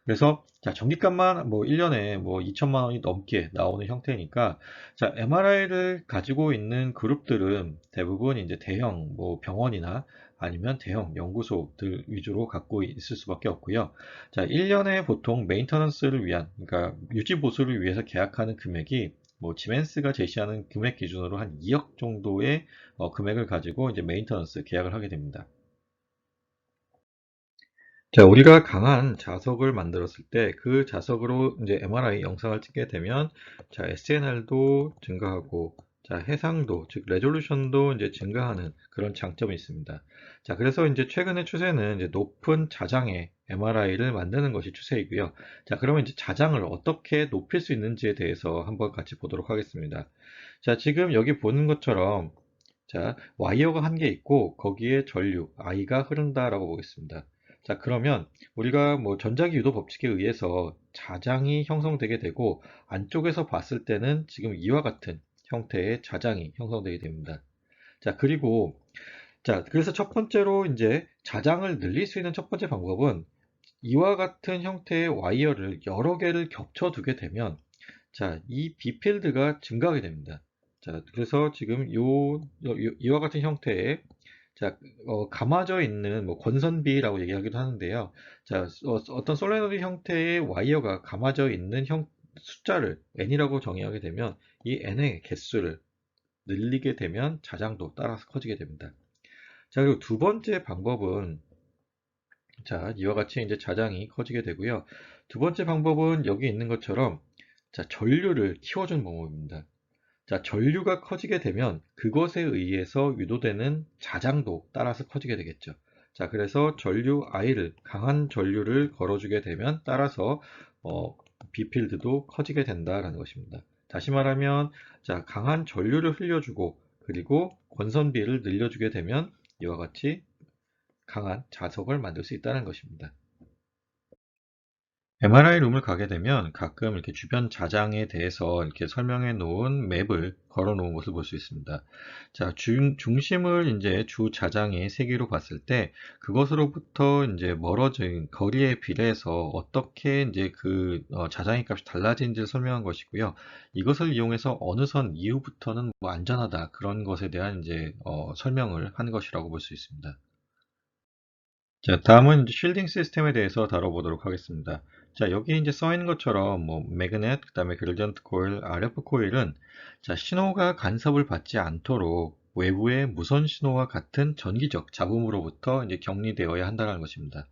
그래서 자, 전기값만 뭐 1년에 뭐 2천만 원이 넘게 나오는 형태니까 자, MRI를 가지고 있는 그룹들은 대부분 이제 대형 뭐 병원이나 아니면 대형 연구소들 위주로 갖고 있을 수밖에 없고요. 자, 1년에 보통 메인터넌스를 위한, 그러니까 유지 보수를 위해서 계약하는 금액이 뭐 지멘스가 제시하는 금액 기준으로 한 2억 정도의 금액을 가지고 이제 메인터넌스 계약을 하게 됩니다. 자, 우리가 강한 자석을 만들었을 때 그 자석으로 이제 MRI 영상을 찍게 되면 자, SNR도 증가하고 자, 해상도, 즉 레졸루션도 이제 증가하는 그런 장점이 있습니다. 자, 그래서 이제 최근의 추세는 이제 높은 자장의 MRI를 만드는 것이 추세이고요. 자, 그러면 이제 자장을 어떻게 높일 수 있는지에 대해서 한번 같이 보도록 하겠습니다. 자, 지금 여기 보는 것처럼 자, 와이어가 한 개 있고 거기에 전류, I가 흐른다라고 보겠습니다. 자, 그러면 우리가 뭐 전자기 유도 법칙에 의해서 자장이 형성되게 되고 안쪽에서 봤을 때는 지금 이와 같은 형태의 자장이 형성되게 됩니다. 자, 그리고 자, 그래서 첫 번째로 이제 자장을 늘릴 수 있는 첫 번째 방법은 이와 같은 형태의 와이어를 여러 개를 겹쳐 두게 되면 자, 이 B필드가 증가하게 됩니다. 자, 그래서 지금 이와 같은 형태의 자, 감아져 있는 뭐 권선비라고 얘기하기도 하는데요. 자, 어떤 솔레노이드 형태의 와이어가 감아져 있는 숫자를 n이라고 정의하게 되면 이 n의 개수를 늘리게 되면 자장도 따라서 커지게 됩니다. 자, 그리고 두 번째 방법은 자, 이와 같이 이제 자장이 커지게 되고요. 두 번째 방법은 여기 있는 것처럼 자, 전류를 키워주는 방법입니다. 자, 전류가 커지게 되면 그것에 의해서 유도되는 자장도 따라서 커지게 되겠죠. 자, 그래서 전류 I를, 강한 전류를 걸어주게 되면 따라서 B필드도 커지게 된다라는 것입니다. 다시 말하면, 자, 강한 전류를 흘려주고, 그리고 권선비를 늘려주게 되면 이와 같이 강한 자석을 만들 수 있다는 것입니다. MRI 룸을 가게 되면 가끔 이렇게 주변 자장에 대해서 이렇게 설명해 놓은 맵을 걸어 놓은 것을 볼 수 있습니다. 자, 중심을 이제 주 자장의 세기로 봤을 때 그것으로부터 이제 멀어진 거리에 비례해서 어떻게 이제 그 자장의 값이 달라지는지를 설명한 것이고요. 이것을 이용해서 어느 선 이후부터는 뭐 안전하다 그런 것에 대한 이제 설명을 한 것이라고 볼 수 있습니다. 자, 다음은 이제 쉴딩 시스템에 대해서 다뤄보도록 하겠습니다. 자, 여기 이제 써 있는 것처럼 뭐 매그넷, 그다음에 그레디언트 코일, RF 코일은 자, 신호가 간섭을 받지 않도록 외부의 무선 신호와 같은 전기적 잡음으로부터 이제 격리되어야 한다는 것입니다.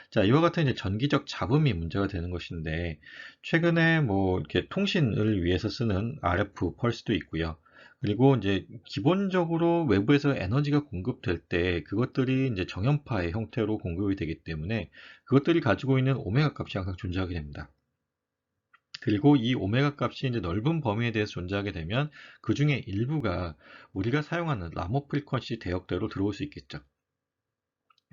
자, 이와 같은 이제 전기적 잡음이 문제가 되는 것인데 최근에 뭐 이렇게 통신을 위해서 쓰는 RF 펄스도 있고요. 그리고 이제 기본적으로 외부에서 에너지가 공급될 때 그것들이 이제 정연파의 형태로 공급이 되기 때문에 그것들이 가지고 있는 오메가 값이 항상 존재하게 됩니다. 그리고 이 오메가 값이 이제 넓은 범위에 대해서 존재하게 되면 그 중에 일부가 우리가 사용하는 라모 프리퀀시 대역대로 들어올 수 있겠죠.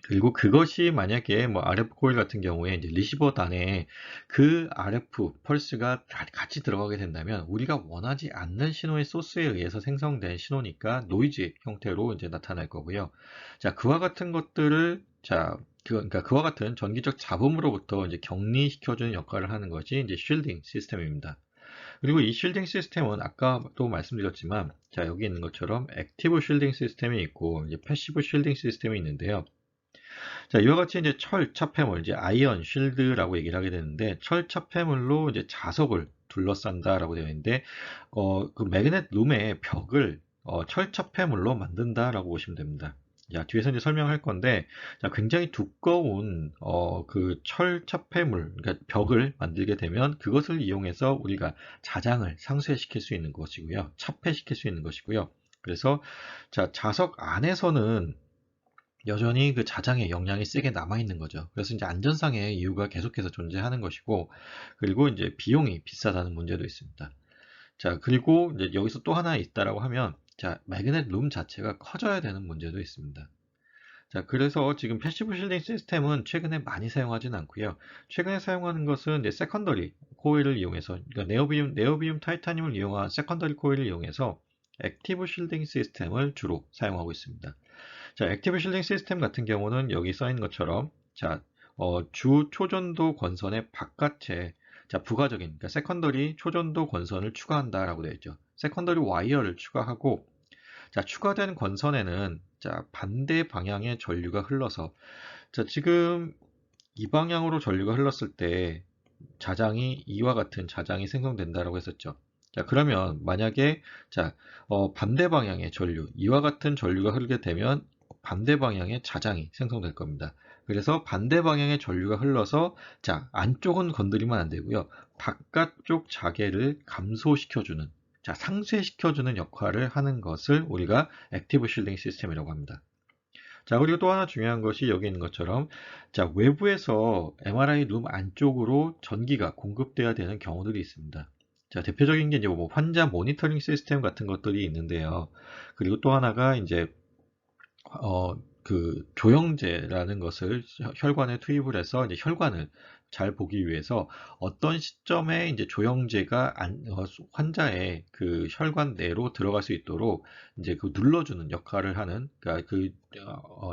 그리고 그것이 만약에 뭐 RF 코일 같은 경우에 이제 리시버 단에 그 RF 펄스가 같이 들어가게 된다면 우리가 원하지 않는 신호의 소스에 의해서 생성된 신호니까 노이즈 형태로 이제 나타날 거고요. 자, 그와 같은 것들을 그러니까 그와 같은 전기적 잡음으로부터 이제 격리시켜주는 역할을 하는 것이 이제 쉴딩 시스템입니다. 그리고 이 쉴딩 시스템은 아까도 말씀드렸지만 자, 여기 있는 것처럼 액티브 쉴딩 시스템이 있고 이제 패시브 쉴딩 시스템이 있는데요. 자, 이와 같이 이제 철 첩폐물, 이제 아이언 쉴드라고 얘기를 하게 되는데, 철 첩폐물로 이제 자석을 둘러싼다라고 되어 있는데, 그 매그넷 룸의 벽을 철 첩폐물로 만든다라고 보시면 됩니다. 자, 뒤에서 이제 설명할 건데, 자, 굉장히 두꺼운 그 철 첩폐물, 그러니까 벽을 만들게 되면 그것을 이용해서 우리가 자장을 상쇄시킬 수 있는 것이고요, 첩폐시킬 수 있는 것이고요. 그래서 자, 자석 안에서는 여전히 그 자장의 영향이 세게 남아있는 거죠. 그래서 이제 안전상의 이유가 계속해서 존재하는 것이고, 그리고 이제 비용이 비싸다는 문제도 있습니다. 자, 그리고 이제 여기서 또 하나 있다라고 하면, 자, 매그넷 룸 자체가 커져야 되는 문제도 있습니다. 자, 그래서 지금 패시브 실딩 시스템은 최근에 많이 사용하진 않고요. 최근에 사용하는 것은 이제 세컨더리 코일을 이용해서, 그러니까 네오비움 타이타늄을 이용한 세컨더리 코일을 이용해서 액티브 실딩 시스템을 주로 사용하고 있습니다. 자, 액티브 실링 시스템 같은 경우는 여기 써 있는 것처럼 자, 주 초전도 권선의 바깥에 자, 부가적인 그러니까 세컨더리 초전도 권선을 추가한다라고 되어 있죠. 세컨더리 와이어를 추가하고 자, 추가된 권선에는 자, 반대 방향의 전류가 흘러서 자, 지금 이 방향으로 전류가 흘렀을 때 자장이 이와 같은 자장이 생성된다라고 했었죠. 자, 그러면 만약에 자, 반대 방향의 전류, 이와 같은 전류가 흐르게 되면 반대 방향의 자장이 생성될 겁니다. 그래서 반대 방향의 전류가 흘러서 자, 안쪽은 건드리면 안 되고요. 바깥쪽 자개를 감소시켜주는 자, 상쇄시켜주는 역할을 하는 것을 우리가 액티브 쉴딩 시스템이라고 합니다. 자, 그리고 또 하나 중요한 것이 여기 있는 것처럼, 자, 외부에서 MRI 룸 안쪽으로 전기가 공급돼야 되는 경우들이 있습니다. 자, 대표적인 게 이제 뭐 환자 모니터링 시스템 같은 것들이 있는데요. 그리고 또 하나가 이제 그 조영제라는 것을 혈관에 투입을 해서 이제 혈관을 잘 보기 위해서 어떤 시점에 이제 조영제가 환자의 그 혈관 내로 들어갈 수 있도록 이제 그 눌러주는 역할을 하는, 그러니까 그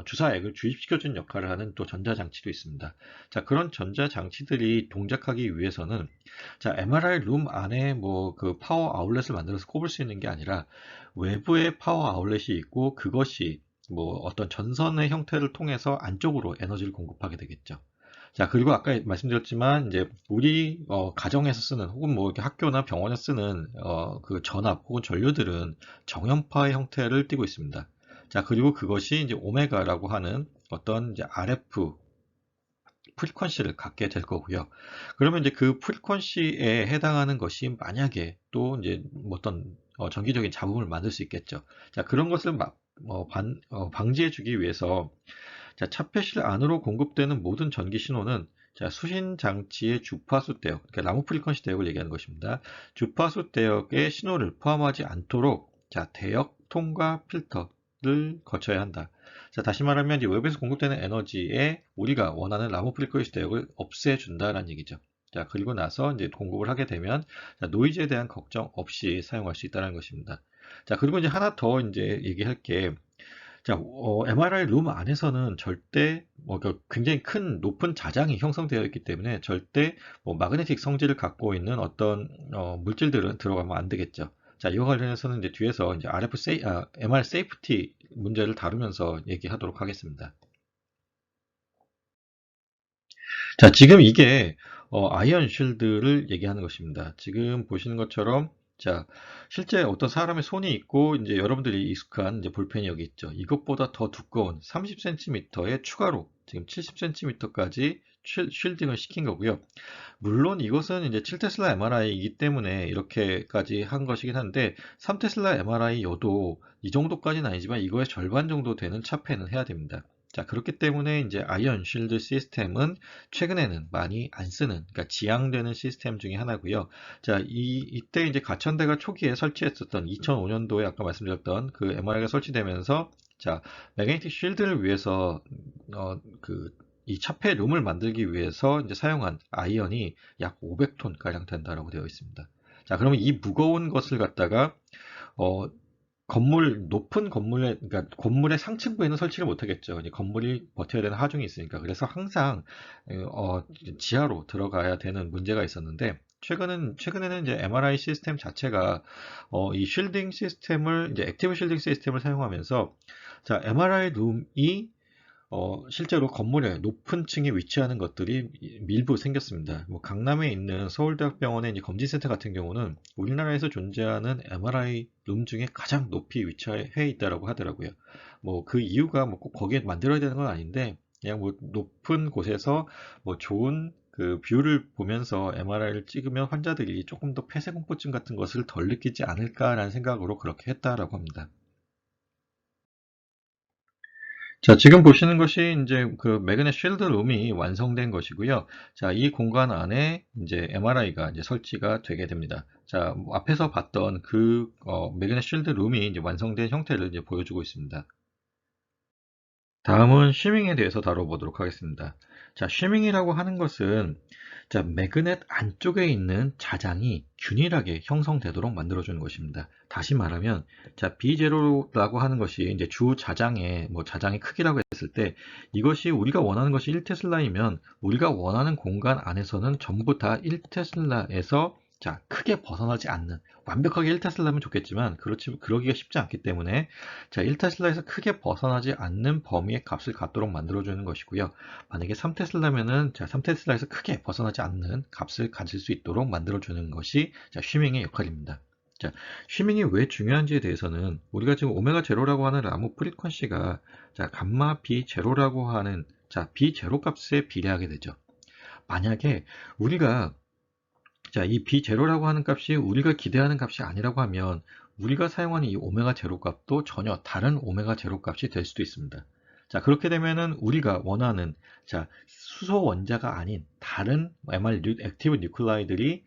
주사액을 주입시켜주는 역할을 하는 또 전자장치도 있습니다. 자, 그런 전자장치들이 동작하기 위해서는, 자, MRI 룸 안에 뭐 그 파워 아울렛을 만들어서 꼽을 수 있는 게 아니라 외부에 파워 아울렛이 있고, 그것이 뭐 어떤 전선의 형태를 통해서 안쪽으로 에너지를 공급하게 되겠죠. 자, 그리고 아까 말씀드렸지만 이제 우리 가정에서 쓰는, 혹은 뭐 이렇게 학교나 병원에 쓰는 그 전압 혹은 전류들은 정연파의 형태를 띠고 있습니다. 자, 그리고 그것이 이제 오메가라고 하는 어떤 이제 RF 프리퀀시를 갖게 될 거고요. 그러면 이제 그 프리퀀시에 해당하는 것이 만약에 또 이제 뭐 어떤 전기적인 잡음을 만들 수 있겠죠. 자, 그런 것을 방지해 주기 위해서, 자, 차폐실 안으로 공급되는 모든 전기 신호는, 자, 수신 장치의 주파수 대역, 그러니까 나무 프리퀀시 대역을 얘기하는 것입니다. 주파수 대역의 신호를 포함하지 않도록, 자, 대역 통과 필터를 거쳐야 한다. 자, 다시 말하면 이제 웹에서 공급되는 에너지에 우리가 원하는 나무 프리퀀시 대역을 없애준다라는 얘기죠. 자, 그리고 나서 이제 공급을 하게 되면, 자, 노이즈에 대한 걱정 없이 사용할 수 있다는 것입니다. 자, 그리고 이제 하나 더 이제 얘기할 게, 자, MRI 룸 안에서는 절대 굉장히 큰 높은 자장이 형성되어 있기 때문에 절대 뭐 마그네틱 성질을 갖고 있는 어떤 물질들은 들어가면 안 되겠죠. 자, 이와 관련해서는 이제 뒤에서 이제 MR 세이프티 문제를 다루면서 얘기하도록 하겠습니다. 자, 지금 이게 아이언 쉴드를 얘기하는 것입니다. 지금 보시는 것처럼, 자, 실제 어떤 사람의 손이 있고, 이제 여러분들이 익숙한 이제 볼펜이 여기 있죠. 이것보다 더 두꺼운 30cm에 추가로 지금 70cm까지 쉴딩을 시킨 거고요. 물론 이것은 이제 7테슬라 MRI이기 때문에 이렇게까지 한 것이긴 한데, 3테슬라 MRI여도 이 정도까지는 아니지만 이거의 절반 정도 되는 차폐는 해야 됩니다. 자, 그렇기 때문에 이제 아이언 쉴드 시스템은 최근에는 많이 안 쓰는, 그러니까 지양되는 시스템 중에 하나고요. 자, 이때 이제 가천대가 초기에 설치했었던 2005년도에 아까 말씀드렸던 그 MRI가 설치되면서, 자, 매그네틱 쉴드를 위해서 이 차폐 룸을 만들기 위해서 이제 사용한 아이언이 약 500톤 가량 된다라고 되어 있습니다. 자, 그러면 이 무거운 것을 갖다가 어, 높은 건물에, 그러니까 건물의 상층부에는 설치를 못하겠죠. 이제 건물이 버텨야 되는 하중이 있으니까. 그래서 항상 지하로 들어가야 되는 문제가 있었는데, 최근에는 이제 MRI 시스템 자체가 이 쉴딩 시스템을, 이제 액티브 쉴딩 시스템을 사용하면서, 자, MRI 룸이 실제로 건물의 높은 층에 위치하는 것들이 밀부 생겼습니다. 뭐 강남에 있는 서울대학병원의 이제 검진센터 같은 경우는 우리나라에서 존재하는 MRI 룸 중에 가장 높이 위치해 있다라고 하더라고요. 뭐 그 이유가 뭐 꼭 거기에 만들어야 되는 건 아닌데, 그냥 뭐 높은 곳에서 뭐 좋은 그 뷰를 보면서 MRI를 찍으면 환자들이 조금 더 폐쇄공포증 같은 것을 덜 느끼지 않을까라는 생각으로 그렇게 했다라고 합니다. 자, 지금 보시는 것이 이제 그 매그넷 쉴드 룸이 완성된 것이고요. 자, 이 공간 안에 이제 MRI가 이제 설치가 되게 됩니다. 자, 뭐 앞에서 봤던 그 매그넷 쉴드 룸이 이제 완성된 형태를 이제 보여주고 있습니다. 다음은 쉬밍에 대해서 다뤄보도록 하겠습니다. 자, 쉬밍이라고 하는 것은, 자, 매그넷 안쪽에 있는 자장이 균일하게 형성되도록 만들어주는 것입니다. 다시 말하면, 자, B0라고 하는 것이 이제 주 자장의 뭐 자장의 크기라고 했을 때, 이것이 우리가 원하는 것이 1테슬라이면 우리가 원하는 공간 안에서는 전부 다 1테슬라에서, 자, 크게 벗어나지 않는, 완벽하게 1테슬라면 좋겠지만 그러기가 쉽지 않기 때문에, 자, 1테슬라에서 크게 벗어나지 않는 범위의 값을 갖도록 만들어주는 것이고요. 만약에 3테슬라면은, 자, 3테슬라에서 크게 벗어나지 않는 값을 가질 수 있도록 만들어주는 것이, 자, 쉬밍의 역할입니다. 자, 쉬밍이 왜 중요한지에 대해서는 우리가 지금 오메가 제로라고 하는 라모 프리퀀시가, 자, 감마 B 제로라고 하는, 자, B 제로 값에 비례하게 되죠. 만약에 우리가, 자, 이 B0라고 하는 값이 우리가 기대하는 값이 아니라고 하면 우리가 사용하는 이 오메가 제로 값도 전혀 다른 오메가 제로 값이 될 수도 있습니다. 자, 그렇게 되면은 우리가 원하는, 자, 수소 원자가 아닌 다른 MR 액티브 뉴클라이들이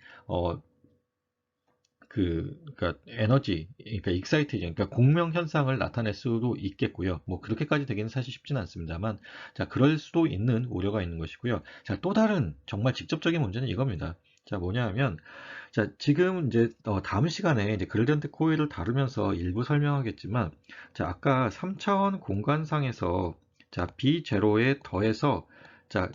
그러니까 에너지, 그러니까 익사이테이션, 그러니까 공명 현상을 나타낼 수도 있겠고요. 뭐 그렇게까지 되기는 사실 쉽지는 않습니다만, 자, 그럴 수도 있는 우려가 있는 것이고요. 자, 또 다른 정말 직접적인 문제는 이겁니다. 자, 뭐냐 하면, 자, 지금 이제 다음 시간에 이제 그레디언트 코일을 다루면서 일부 설명하겠지만, 자, 아까 3차원 공간상에서 자, B0에 더해서 자,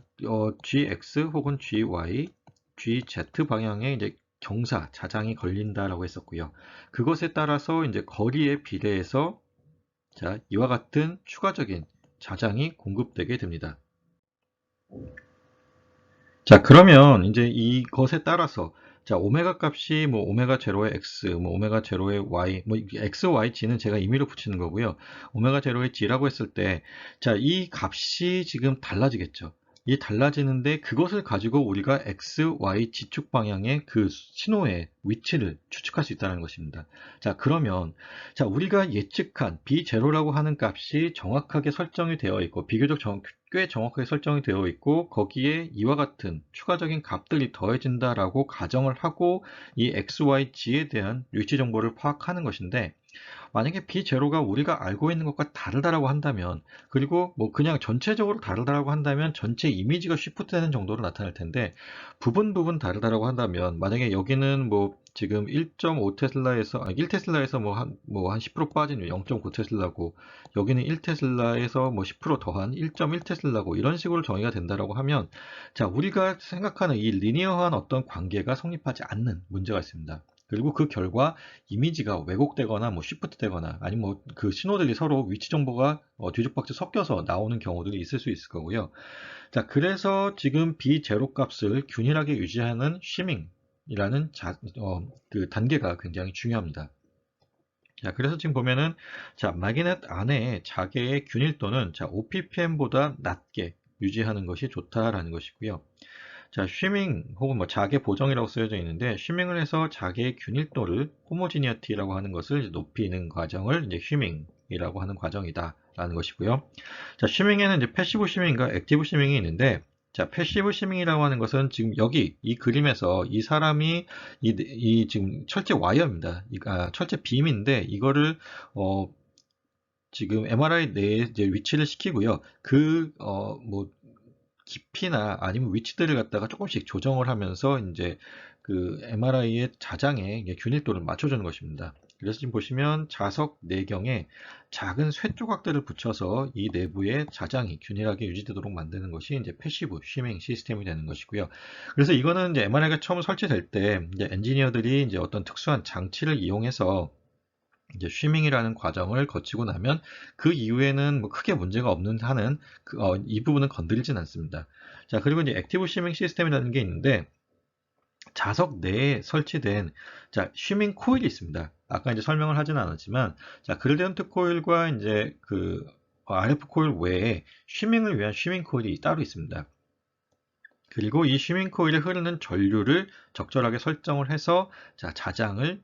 GX 혹은 GY, GZ 방향의 이제 경사, 자장이 걸린다라고 했었고요. 그것에 따라서 이제 거리에 비례해서 자, 이와 같은 추가적인 자장이 공급되게 됩니다. 자, 그러면 이제 이것에 따라서 자, 오메가 값이 뭐 오메가 제로의 x, 뭐 오메가 제로의 y, 뭐 x, y, g는 제가 임의로 붙이는 거고요. 오메가 제로의 g라고 했을 때, 자, 이 값이 지금 달라지겠죠. 이 달라지는데 그것을 가지고 우리가 x, y, g축 방향의 그 신호의 위치를 추측할 수 있다는 것입니다. 자, 그러면 자, 우리가 예측한 b0라고 하는 값이 정확하게 설정이 되어 있고 비교적 꽤 정확하게 설정이 되어 있고 거기에 이와 같은 추가적인 값들이 더해진다라고 가정을 하고 이 XYG에 대한 위치 정보를 파악하는 것인데 만약에 B0가 우리가 알고 있는 것과 다르다라고 한다면 그리고 뭐 그냥 전체적으로 다르다라고 한다면 전체 이미지가 쉬프트 되는 정도로 나타날 텐데 부분 다르다라고 한다면 만약에 여기는 뭐 지금 1.5 테슬라에서 1 테슬라에서 뭐 한 10% 빠진 0.9 테슬라고 여기는 1 테슬라에서 뭐 10% 더한 1.1 테슬라고 이런 식으로 정의가 된다라고 하면 자 우리가 생각하는 이 리니어한 어떤 관계가 성립하지 않는 문제가 있습니다. 그리고 그 결과 이미지가 왜곡되거나 뭐 쉬프트 되거나 아니면 뭐 그 신호들이 서로 위치 정보가 뒤죽박죽 섞여서 나오는 경우들이 있을 수 있을 거고요. 자, 그래서 지금 B0 값을 균일하게 유지하는 쉬밍이라는 그 단계가 굉장히 중요합니다. 자, 그래서 지금 보면은 자, 마그넷 안에 자개의 균일도는 자, OPPM보다 낮게 유지하는 것이 좋다라는 것이고요. 자, 쉬밍 혹은 뭐 자개 보정이라고 쓰여져 있는데 쉬밍을 해서 자개의 균일도를 호모지니어티라고 하는 것을 이제 높이는 과정을 이제 쉬밍이라고 하는 과정이다라는 것이고요. 자, 쉬밍에는 이제 패시브 쉬밍과 액티브 쉬밍이 있는데 자, 패시브 쉬밍이라고 하는 것은 지금 여기 이 그림에서 이 사람이 이 지금 철제 와이어입니다. 철제 빔인데 이거를 지금 MRI 내에 이제 위치를 시키고요. 뭐 깊이나 아니면 위치들을 갖다가 조금씩 조정을 하면서 이제 그 MRI의 자장의 균일도를 맞춰주는 것입니다. 그래서 지금 보시면 자석 내경에 작은 쇠 조각들을 붙여서 이 내부의 자장이 균일하게 유지되도록 만드는 것이 이제 패시브 쉬밍 시스템이 되는 것이고요. 그래서 이거는 이제 MRI가 처음 설치될 때 이제 엔지니어들이 이제 어떤 특수한 장치를 이용해서 이제 쉬밍이라는 과정을 거치고 나면 그 이후에는 뭐 크게 문제가 없는 한은 이 부분은 건드리진 않습니다. 자, 그리고 이제 액티브 쉬밍 시스템이라는 게 있는데 자석 내에 설치된 자, 쉬밍 코일이 있습니다. 아까 이제 설명을 하진 않았지만 자, 그레디언트 코일과 이제 그 RF 코일 외에 쉬밍을 위한 쉬밍 코일이 따로 있습니다. 그리고 이 쉬밍 코일에 흐르는 전류를 적절하게 설정을 해서 자, 자장을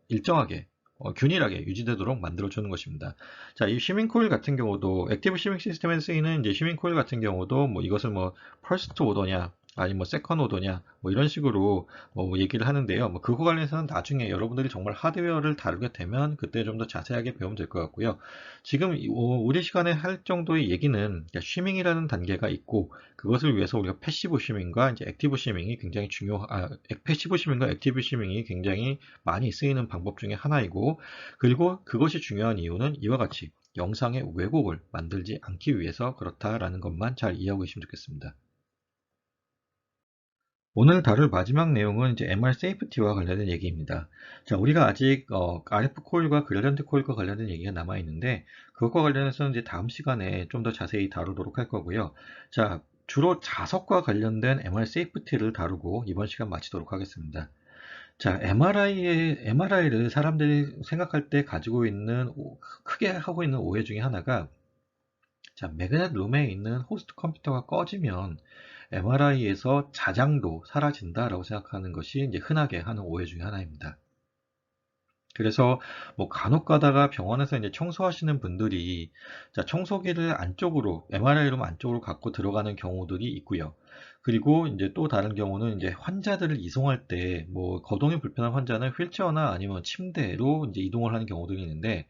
일정하게 균일하게 유지되도록 만들어주는 것입니다. 자, 이 쉬밍 코일 같은 경우도 액티브 쉬밍 시스템에 쓰이는 이제 쉬밍 코일 같은 경우도 뭐 이것을 뭐 퍼스트 오더냐 아니면 뭐 세컨 오더냐 뭐 이런 식으로 뭐 얘기를 하는데요. 뭐 그거 관련해서는 나중에 여러분들이 정말 하드웨어를 다루게 되면 그때 좀 더 자세하게 배우면 될 것 같고요. 지금 우리 시간에 할 정도의 얘기는 쉬밍이라는 단계가 있고 그것을 위해서 우리가 패시브 쉬밍과 이제 액티브 쉬밍이 굉장히 패시브 쉬밍과 액티브 쉬밍이 굉장히 많이 쓰이는 방법 중에 하나이고, 그리고 그것이 중요한 이유는 이와 같이 영상의 왜곡을 만들지 않기 위해서 그렇다라는 것만 잘 이해하고 계시면 좋겠습니다. 오늘 다룰 마지막 내용은 이제 MR 세이프티와 관련된 얘기입니다. 자, 우리가 아직 RF 코일과 그레디언트 코일과 관련된 얘기가 남아 있는데 그것과 관련해서는 이제 다음 시간에 좀 더 자세히 다루도록 할 거고요. 자, 주로 자석과 관련된 MR 세이프티를 다루고 이번 시간 마치도록 하겠습니다. 자, MRI를 사람들이 생각할 때 가지고 있는 크게 하고 있는 오해 중에 하나가 자, 매그넷 룸에 있는 호스트 컴퓨터가 꺼지면 MRI에서 자장도 사라진다라고 생각하는 것이 이제 흔하게 하는 오해 중에 하나입니다. 그래서 뭐 간혹 가다가 병원에서 이제 청소하시는 분들이 자, 청소기를 안쪽으로 MRI룸 안쪽으로 갖고 들어가는 경우들이 있고요. 그리고 이제 또 다른 경우는 이제 환자들을 이송할 때 뭐 거동이 불편한 환자는 휠체어나 아니면 침대로 이제 이동을 하는 경우들이 있는데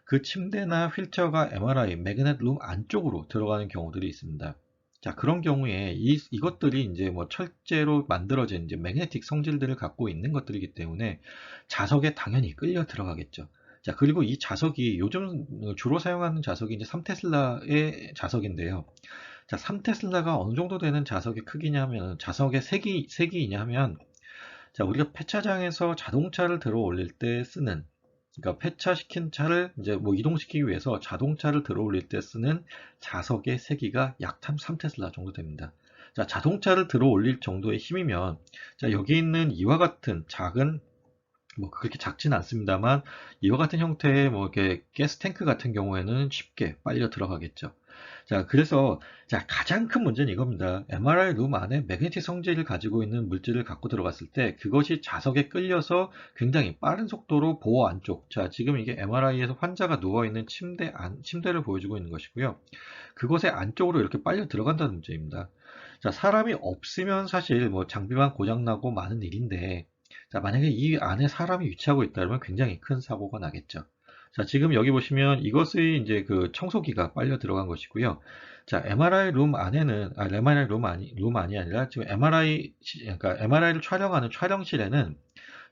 그 침대나 휠체어가 MRI 매그넷 룸 안쪽으로 들어가는 경우들이 있습니다. 자, 그런 경우에 이것들이 이제 뭐 철제로 만들어진 이제 매그네틱 성질들을 갖고 있는 것들이기 때문에 자석에 당연히 끌려 들어가겠죠. 자, 그리고 이 자석이 요즘 주로 사용하는 자석이 이제 3테슬라의 자석인데요. 자, 3테슬라가 어느 정도 되는 자석의 크기냐면, 자석의 색이냐 하면, 자, 우리가 폐차장에서 자동차를 들어 올릴 때 쓰는, 그러니까 폐차시킨 차를 이제 뭐 이동시키기 위해서 자동차를 들어 올릴 때 쓰는 자석의 세기가 약 3테슬라 정도 됩니다. 자, 자동차를 들어 올릴 정도의 힘이면, 자, 여기 있는 이와 같은 작은 뭐 그렇게 작진 않습니다만 이와 같은 형태의 뭐 이렇게 가스 탱크 같은 경우에는 쉽게 빨려 들어가겠죠. 자, 그래서 자, 가장 큰 문제는 이겁니다. MRI 룸 안에 매그네틱 성질을 가지고 있는 물질을 갖고 들어갔을 때 그것이 자석에 끌려서 굉장히 빠른 속도로 보호 안쪽. 자, 지금 이게 MRI에서 환자가 누워 있는 침대를 보여주고 있는 것이고요. 그것의 안쪽으로 이렇게 빨려 들어간다는 문제입니다. 자, 사람이 없으면 사실 뭐 장비만 고장나고 많은 일인데, 자, 만약에 이 안에 사람이 위치하고 있다면 굉장히 큰 사고가 나겠죠. 자, 지금 여기 보시면 이것이 이제 그 청소기가 빨려 들어간 것이고요. 자, MRI 룸 안에는, MRI 룸이 아니라 지금 그러니까 MRI를 촬영하는 촬영실에는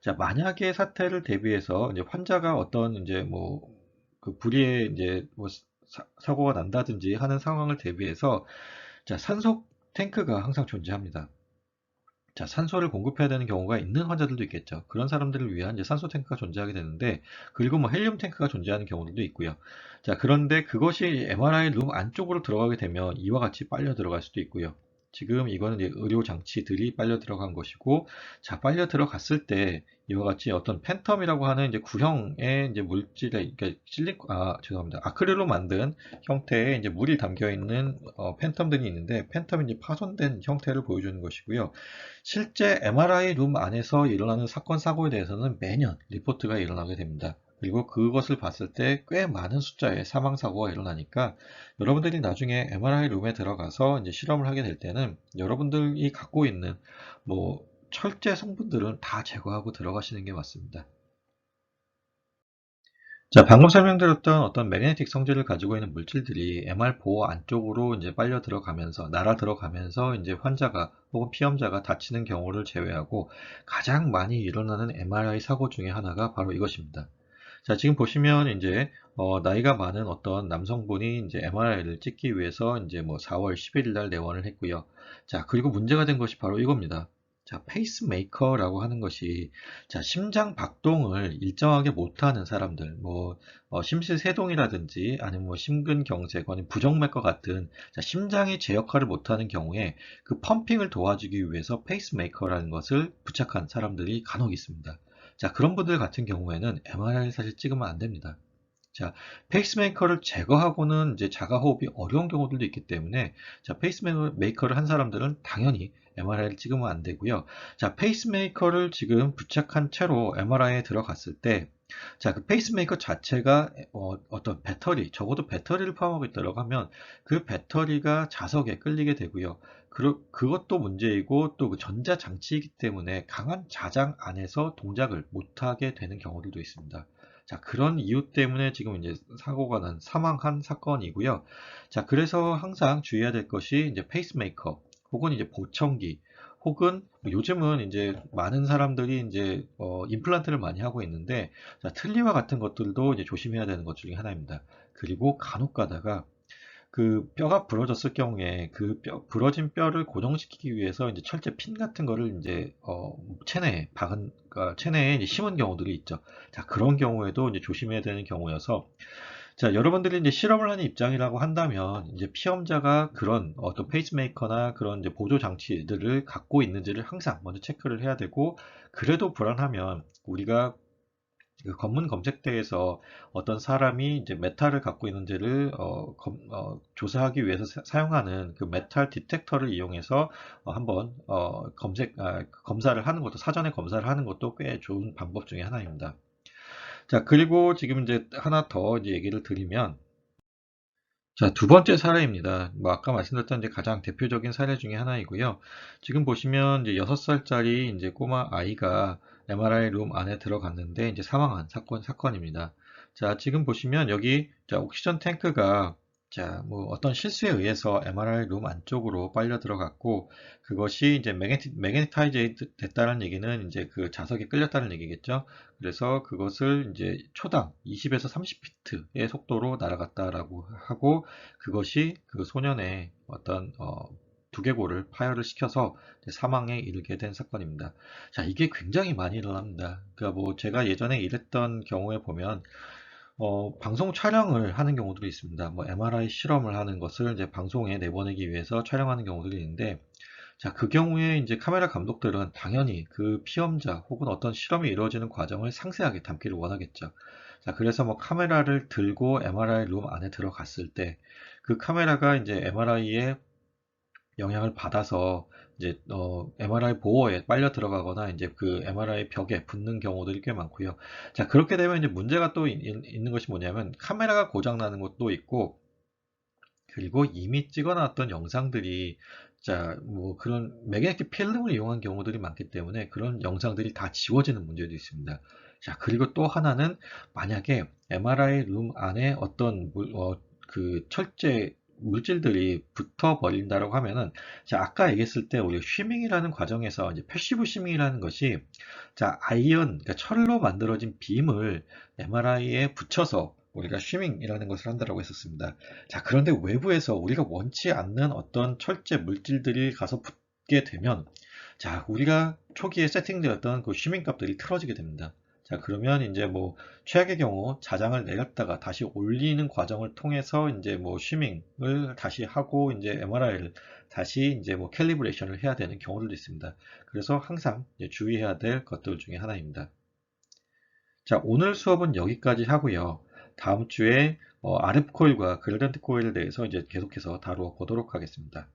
자, 만약에 사태를 대비해서 이제 환자가 어떤 이제 뭐 그 불의의 이제 뭐 사고가 난다든지 하는 상황을 대비해서 자, 산소 탱크가 항상 존재합니다. 자, 산소를 공급해야 되는 경우가 있는 환자들도 있겠죠. 그런 사람들을 위한 이제 산소 탱크가 존재하게 되는데, 그리고 뭐 헬륨 탱크가 존재하는 경우들도 있고요. 자, 그런데 그것이 MRI 룸 안쪽으로 들어가게 되면 이와 같이 빨려 들어갈 수도 있고요. 지금 이거는 이제 의료 장치들이 빨려 들어간 것이고, 자, 빨려 들어갔을 때 이와 같이 어떤 팬텀이라고 하는 이제 구형의 이제 물질에, 그러니까 죄송합니다. 아크릴로 만든 형태의 이제 물이 담겨 있는 팬텀들이 있는데, 팬텀이 이제 파손된 형태를 보여주는 것이고요. 실제 MRI 룸 안에서 일어나는 사건, 사고에 대해서는 매년 리포트가 일어나게 됩니다. 그리고 그것을 봤을 때 꽤 많은 숫자의 사망 사고가 일어나니까 여러분들이 나중에 MRI 룸에 들어가서 이제 실험을 하게 될 때는 여러분들이 갖고 있는 뭐 철제 성분들은 다 제거하고 들어가시는 게 맞습니다. 자, 방금 설명드렸던 어떤 매그네틱 성질을 가지고 있는 물질들이 MR 보호 안쪽으로 이제 빨려 들어가면서, 날아 들어가면서 이제 환자가 혹은 피험자가 다치는 경우를 제외하고 가장 많이 일어나는 MRI 사고 중에 하나가 바로 이것입니다. 자, 지금 보시면 이제 나이가 많은 어떤 남성분이 이제 MRI를 찍기 위해서 이제 뭐 4월 11일 날 내원을 했고요. 자, 그리고 문제가 된 것이 바로 이겁니다. 자, 페이스메이커라고 하는 것이 자, 심장 박동을 일정하게 못하는 사람들, 뭐 심실세동이라든지 아니면 뭐 심근경색, 아니면 부정맥과 같은 자, 심장이 제 역할을 못하는 경우에 그 펌핑을 도와주기 위해서 페이스메이커라는 것을 부착한 사람들이 간혹 있습니다. 자, 그런 분들 같은 경우에는 MRI를 사실 찍으면 안 됩니다. 자, 페이스메이커를 제거하고는 이제 자가 호흡이 어려운 경우들도 있기 때문에 자, 페이스메이커를 한 사람들은 당연히 MRI를 찍으면 안 되고요. 자, 페이스메이커를 지금 부착한 채로 MRI에 들어갔을 때 자, 그 페이스메이커 자체가 떤 배터리, 적어도 배터리를 포함하고 있다고 하면 그 배터리가 자석에 끌리게 되고요. 그것도 문제이고 또 그 전자장치이기 때문에 강한 자장 안에서 동작을 못하게 되는 경우들도 있습니다. 자, 그런 이유 때문에 지금 이제 사고가 난 사망한 사건이고요. 자, 그래서 항상 주의해야 될 것이 이제 페이스메이커 혹은 이제 보청기 혹은 뭐 요즘은 이제 많은 사람들이 이제 임플란트를 많이 하고 있는데 자, 틀니와 같은 것들도 이제 조심해야 되는 것 중에 하나입니다. 그리고 간혹 가다가 그 뼈가 부러졌을 경우에 그 부러진 뼈를 고정시키기 위해서 이제 철제 핀 같은 거를 이제 체내에 그러니까 체내에 이제 심은 경우들이 있죠. 자, 그런 경우에도 이제 조심해야 되는 경우여서 자, 여러분들이 이제 실험을 하는 입장이라고 한다면 이제 피험자가 그런 어떤 페이스메이커나 그런 이제 보조 장치들을 갖고 있는지를 항상 먼저 체크를 해야 되고 그래도 불안하면 우리가 그 검문 검색대에서 어떤 사람이 이제 메탈을 갖고 있는지를 조사하기 위해서 사용하는 그 메탈 디텍터를 이용해서 한번 검사를 하는 것도, 사전에 검사를 하는 것도 꽤 좋은 방법 중에 하나입니다. 자, 그리고 지금 이제 하나 더 이제 얘기를 드리면, 자, 두 번째 사례입니다. 뭐 아까 말씀드렸던 이제 가장 대표적인 사례 중에 하나이고요. 지금 보시면 이제 6살짜리 이제 꼬마 아이가 MRI 룸 안에 들어갔는데 이제 사망한 사건입니다. 자, 지금 보시면 여기 자, 옥시전 탱크가 자, 뭐 어떤 실수에 의해서 MRI 룸 안쪽으로 빨려 들어갔고, 그것이 이제 매그네타이즈 됐다는 얘기는 이제 그 자석에 끌렸다는 얘기겠죠. 그래서 그것을 이제 초당 20에서 30피트의 속도로 날아갔다라고 하고, 그것이 그 소년의 어떤 두개골을 파열을 시켜서 사망에 이르게 된 사건입니다. 자, 이게 굉장히 많이 일어납니다. 그러니까 뭐 제가 예전에 일했던 경우에 보면 방송 촬영을 하는 경우들이 있습니다. 뭐 MRI 실험을 하는 것을 이제 방송에 내보내기 위해서 촬영하는 경우들이 있는데, 자, 그 경우에 이제 카메라 감독들은 당연히 그 피험자 혹은 어떤 실험이 이루어지는 과정을 상세하게 담기를 원하겠죠. 자, 그래서 뭐 카메라를 들고 MRI 룸 안에 들어갔을 때 그 카메라가 이제 MRI에 영향을 받아서 이제 MRI 보어에 빨려 들어가거나 이제 그 MRI 벽에 붙는 경우들이 꽤 많고요. 자, 그렇게 되면 이제 문제가 또 있는 것이 뭐냐면 카메라가 고장 나는 것도 있고, 그리고 이미 찍어놨던 영상들이 자, 뭐 그런 매그네틱 필름을 이용한 경우들이 많기 때문에 그런 영상들이 다 지워지는 문제도 있습니다. 자, 그리고 또 하나는 만약에 MRI 룸 안에 어떤 그 철제 물질들이 붙어 버린다고 하면은, 자, 아까 얘기했을 때 우리 쉬밍이라는 과정에서 이제 패시브 쉬밍이라는 것이 자, 그러니까 철로 만들어진 빔을 MRI에 붙여서 우리가 쉬밍이라는 것을 한다고 했었습니다. 자, 그런데 외부에서 우리가 원치 않는 어떤 철제 물질들이 가서 붙게 되면, 자, 우리가 초기에 세팅되었던 그 쉬밍 값들이 틀어지게 됩니다. 자, 그러면 이제 뭐 최악의 경우 자장을 내렸다가 다시 올리는 과정을 통해서 이제 뭐 쉬밍을 다시 하고 이제 MRI를 다시 이제 뭐 캘리브레이션을 해야 되는 경우들도 있습니다. 그래서 항상 이제 주의해야 될 것들 중에 하나입니다. 자, 오늘 수업은 여기까지 하고요. 다음 주에 RF 코일과 그레이던트 코일에 대해서 이제 계속해서 다루어 보도록 하겠습니다.